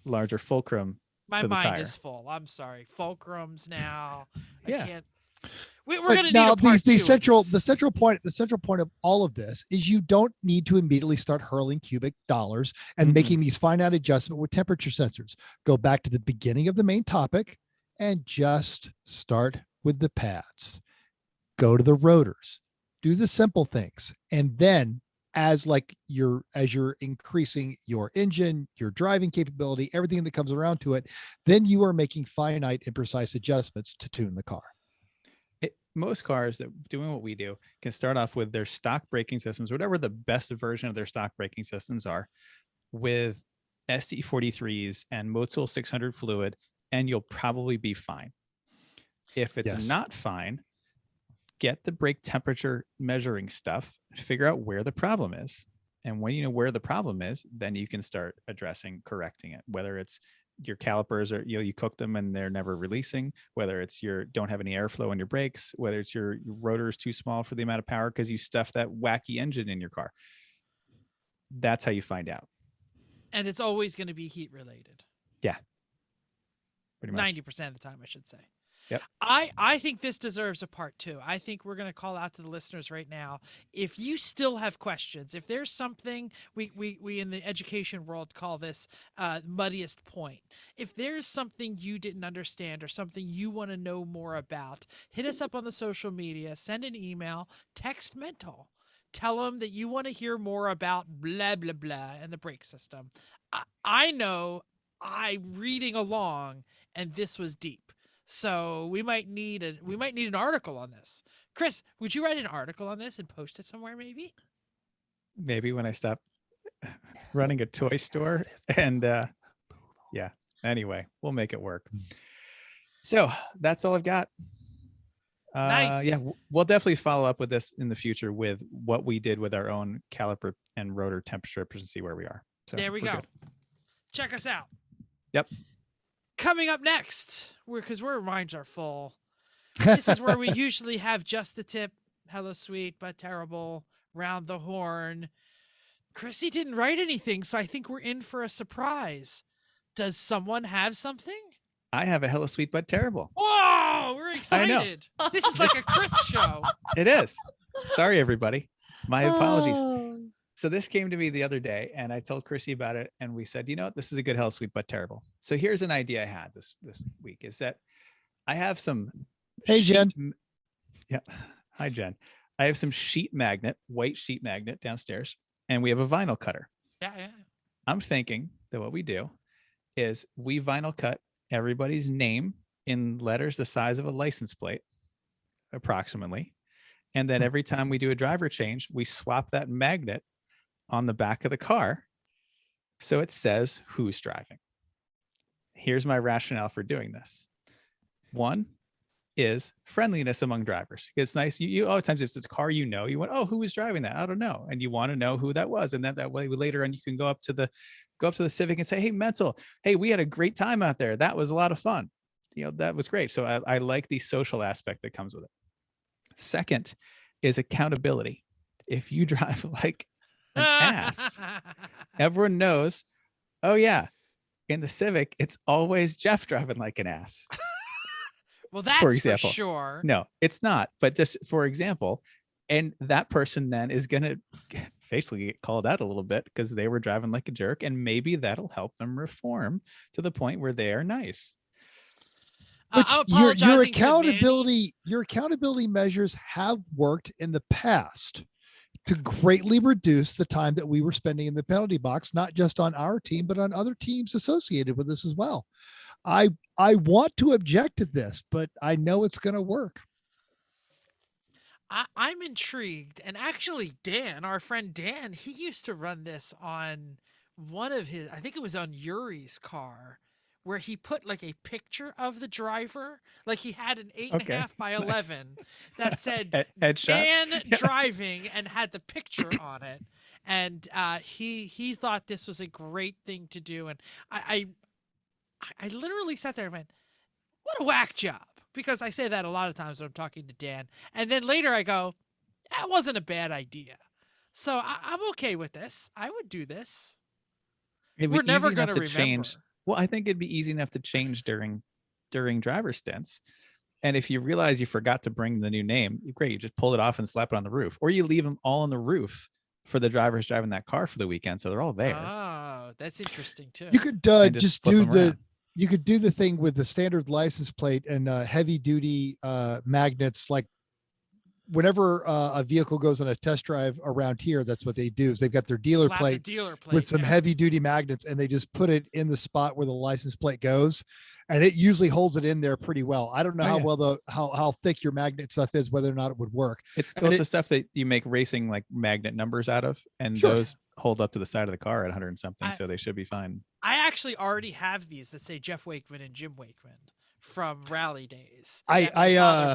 larger fulcrum. My mind is full. I'm sorry. Fulcrums now. I can't. We're going to need a part the central point of all of this is you don't need to immediately start hurling cubic dollars and making these finite adjustments with temperature sensors. Go back to the beginning of the main topic and just start with the pads. Go to the rotors, do the simple things, and then as you're increasing your engine, your driving capability, everything that comes around to it, then you are making finite and precise adjustments to tune the car. Most cars that doing what we do can start off with their stock braking systems, whatever the best version of their stock braking systems are, with SE43s and Motul 600 fluid, and you'll probably be fine. If it's not fine, get the brake temperature measuring stuff, figure out where the problem is. And when you know where the problem is, then you can start correcting it, whether it's your calipers are, you cook them and they're never releasing, whether it's don't have any airflow in your brakes, whether it's your rotor is too small for the amount of power because you stuffed that wacky engine in your car. That's how you find out. And it's always going to be heat related. Yeah. Pretty much. 90% of the time, I should say. Yep. I think this deserves a part 2. I think we're going to call out to the listeners right now. If you still have questions, if there's something we in the education world call this muddiest point. If there's something you didn't understand or something you want to know more about, hit us up on the social media, send an email, text Mental. Tell them that you want to hear more about blah, blah, blah and the brake system. I know I'm reading along and this was deep. So we might need an article on this. Chris, would you write an article on this and post it somewhere maybe? Maybe when I stop running a toy store and yeah. Anyway, we'll make it work. So that's all I've got. Nice. Yeah, we'll definitely follow up with this in the future with what we did with our own caliper and rotor temperature strippers and see where we are. So there we go. Good. Check us out. Yep. Coming up next, because our minds are full. This is where we usually have just the tip, hello sweet but terrible, round the horn. Chrissy didn't write anything, so I think we're in for a surprise. Does someone have something? I have a hella sweet but terrible. Whoa, we're excited. This is like a Chris show. It is. Sorry, everybody. My apologies. Oh. So this came to me the other day and I told Chrissy about it and we said, you know what, this is a good hella sweet but terrible. So here's an idea I had this week is that I have some Hey, Jen. Yeah. Hi, Jen. I have some white sheet magnet downstairs and we have a vinyl cutter. Yeah. I'm thinking that what we do is we vinyl cut everybody's name in letters the size of a license plate, approximately. And then every time we do a driver change, we swap that magnet on the back of the car. So it says who's driving. Here's my rationale for doing this. One is friendliness among drivers. It's nice. You all the times if it's a car, you want, oh, who was driving that? I don't know. And you want to know who that was. And that way later on, you can go up to the Civic and say, hey, Mental, hey, we had a great time out there. That was a lot of fun. That was great. So I like the social aspect that comes with it. Second is accountability. If you drive like an ass, everyone knows, oh yeah, in the Civic, it's always Jeff driving like an ass. Well, that's for example. for sure. No, it's not. But just for example, and that person then is going to basically get called out a little bit because they were driving like a jerk. And maybe that'll help them reform to the point where they are nice. Which your accountability measures have worked in the past to greatly reduce the time that we were spending in the penalty box, not just on our team, but on other teams associated with this as well. I want to object to this, but I know it's going to work. I'm intrigued. And actually, Dan, our friend Dan, he used to run this on one of his, I think it was on Yuri's car, where he put like a picture of the driver. Like he had an 8.5 by 11 that said Dan driving and had the picture on it. And he thought this was a great thing to do. And I literally sat there and went, what a whack job. Because I say that a lot of times when I'm talking to Dan. And then later I go, that wasn't a bad idea. So I'm okay with this. I would do this. We're never going to remember. Change. Well, I think it'd be easy enough to change during driver stints. And if you realize you forgot to bring the new name, great. You just pull it off and slap it on the roof. Or you leave them all on the roof for the drivers driving that car for the weekend. So they're all there. Oh, that's interesting too. You could just do you could do the thing with the standard license plate and heavy duty magnets. Like whenever a vehicle goes on a test drive around here, that's what they do is they've got their dealer plate with some heavy duty magnets and they just put it in the spot where the license plate goes. And it usually holds it in there pretty well. I don't know how thick your magnet stuff is, whether or not it would work. It's the stuff that you make racing like magnet numbers out of, and those hold up to the side of the car at 100 and something, so they should be fine. I actually already have these that say Jeff Wakeman and Jim Wakeman from rally days. I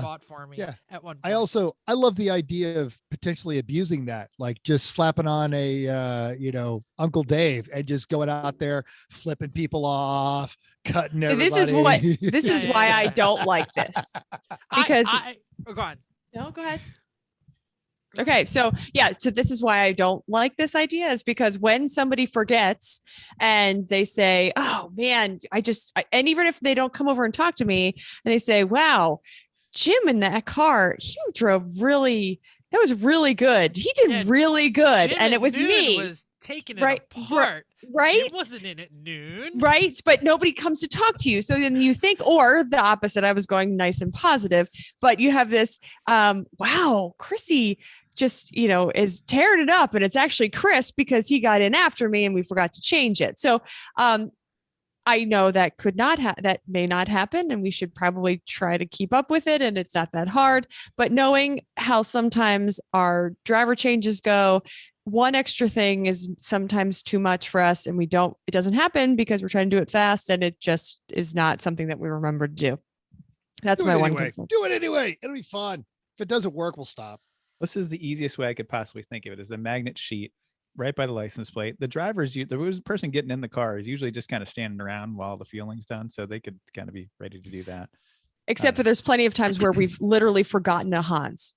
bought for me at one point. I love the idea of potentially abusing that, like just slapping on a Uncle Dave and just going out there flipping people off, cutting everybody. This is why I don't like this, because go on. No, go ahead. Okay, so this is why I don't like this idea, is because when somebody forgets and they say, oh man, and even if they don't come over and talk to me and they say, wow, Jim in that car, he drove that was really good. He did really good. Jim and it was me. Was taking it apart. Right. Jim wasn't in at noon. Right. But nobody comes to talk to you. So then you think, or the opposite, I was going nice and positive, but you have this, wow, Chrissy just, is tearing it up, and it's actually Chris because he got in after me and we forgot to change it. So, I know that that may not happen, and we should probably try to keep up with it. And it's not that hard, but knowing how sometimes our driver changes go, one extra thing is sometimes too much for us, and it doesn't happen because we're trying to do it fast, and it just is not something that we remember to do. That's my one concern. Do it anyway. It'll be fun. If it doesn't work, we'll stop. This is the easiest way I could possibly think of it, is the magnet sheet right by the license plate. The person getting in the car is usually just kind of standing around while the fueling's done, so they could kind of be ready to do that. Except for there's plenty of times where we've literally forgotten a Hans.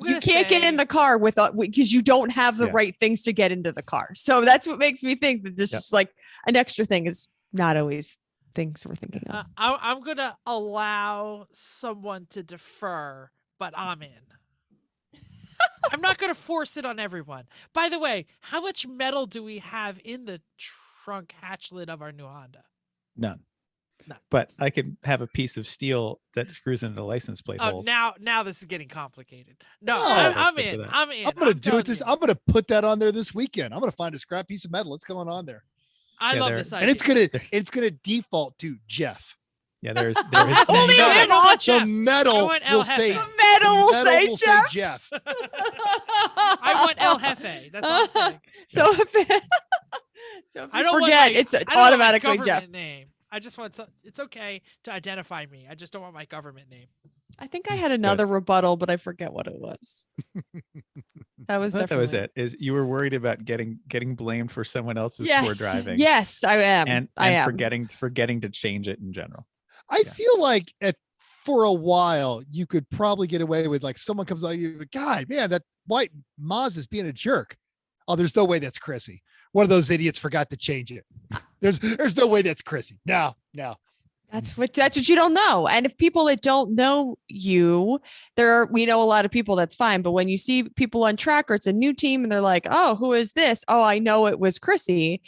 You can't get in the car because you don't have the right things to get into the car. So that's what makes me think that this is like an extra thing is not always things we're thinking of. I'm going to allow someone to defer, but I'm in. I'm not going to force it on everyone. By the way, how much metal do we have in the trunk hatch lid of our new Honda? None. But I could have a piece of steel that screws into the license plate holes. Now this is getting complicated. No, I'm in. I'm going to do it. I'm going to put that on there this weekend. I'm going to find a scrap piece of metal. It's going on there. I love this idea. And it's gonna default to Jeff. Yeah, there's only the metal will say Jeff. I want El Jefe. That's all I'm saying. So if you forget, it's automatically Jeff. Name. I just want it's okay to identify me. I just don't want my government name. I think I had another rebuttal, but I forget what it was. That was it. Is you were worried about getting blamed for someone else's poor driving. Yes, I am. And I am forgetting to change it in general. I feel like for a while you could probably get away with, like, someone comes on you, God, man, that white Mazda's being a jerk. Oh, there's no way that's Chrissy. One of those idiots forgot to change it. There's no way that's Chrissy. No. That's what you don't know. And if people that don't know you, we know a lot of people, that's fine. But when you see people on track or it's a new team and they're like, oh, who is this? Oh, I know it was Chrissy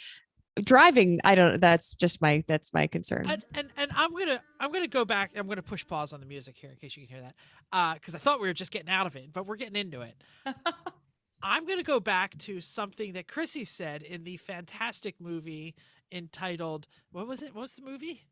driving. That's my concern. And I'm gonna go back. I'm gonna push pause on the music here in case you can hear that. Because I thought we were just getting out of it, but we're getting into it. I'm gonna go back to something that Chrissy said in the fantastic movie entitled, what was it? What's the movie?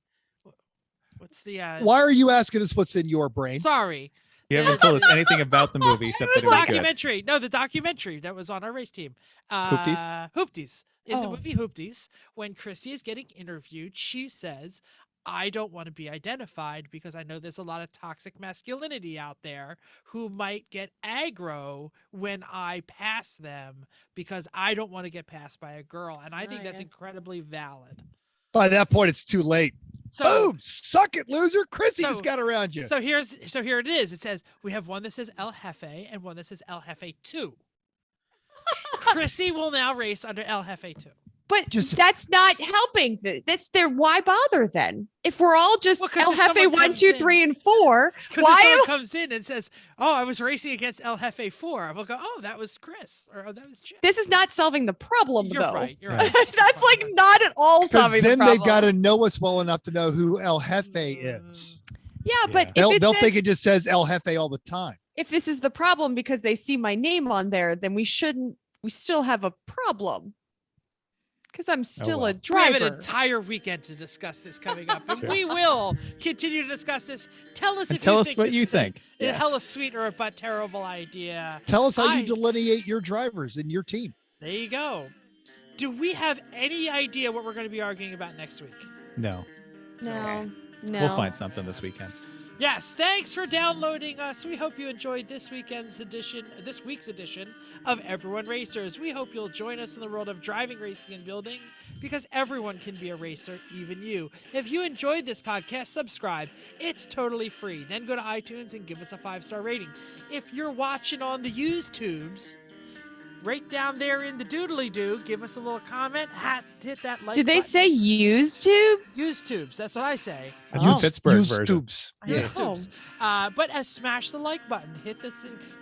What's the Why are you asking us what's in your brain? Sorry. You haven't told us anything about the movie except that it was documentary. No, the documentary that was on our race team. Hoopties. In the movie Hoopties, when Chrissy is getting interviewed, she says, I don't want to be identified because I know there's a lot of toxic masculinity out there who might get aggro when I pass them because I don't want to get passed by a girl. And I think that's incredibly valid. By that point, it's too late. So, boom, suck it, loser. Chrissy just got around you. So here it is. It says we have one that says El Jefe and one that says El Jefe 2. Chrissy will now race under El Jefe 2. But that's not helping. That's there. Why bother then? If we're all just El Jefe 1, 2, 3, and 4, why? If someone comes in and says, "Oh, I was racing against El Jefe 4," we'll go, "Oh, that was Chris," or "Oh, that was Jim." This is not solving the problem, You're though. right. You're right. That's like not at all solving the problem. Then they got to know us well enough to know who El Jefe is. Yeah, but they'll think it just says El Jefe all the time. If this is the problem because they see my name on there, then we still have a problem. Because I'm still a driver. We have an entire weekend to discuss this coming up. And we will continue to discuss this. Tell us what you think. A hella sweet or a but terrible idea. Tell us how you delineate your drivers and your team. There you go. Do we have any idea what we're going to be arguing about next week? No. We'll find something this weekend. Yes, thanks for downloading us. We hope you enjoyed this week's edition of Everyone Racers. We hope you'll join us in the world of driving, racing, and building, because everyone can be a racer, even you. If you enjoyed this podcast, subscribe. It's totally free. Then go to iTunes and give us a 5-star rating. If you're watching on the YouTubes, right down there in the doodly-doo, give us a little comment. Hit that like button. Do they say used tube? Used tubes. That's what I say. Pittsburgh version. Tubes. Used tubes. But smash the like button. Hit this.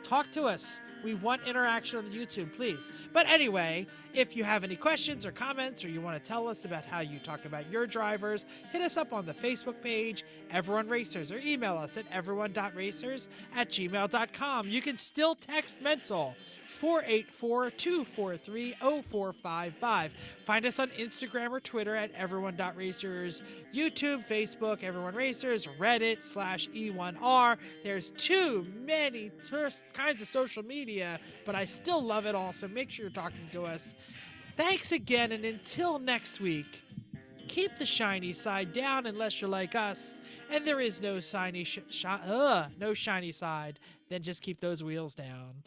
Talk to us. We want interaction on the YouTube, please. But anyway, if you have any questions or comments, or you want to tell us about how you talk about your drivers, hit us up on the Facebook page, Everyone Racers, or email us at everyone.racers@gmail.com. You can still text mental 484-243-0455. Find us on Instagram or Twitter at everyone.racers, YouTube, Facebook, Everyone Racers, Reddit /E1R. There's too many kinds of social media, but I still love it all, so make sure you're talking to us. Thanks again, and until next week, keep the shiny side down unless you're like us, and there is no shiny side. Then just keep those wheels down.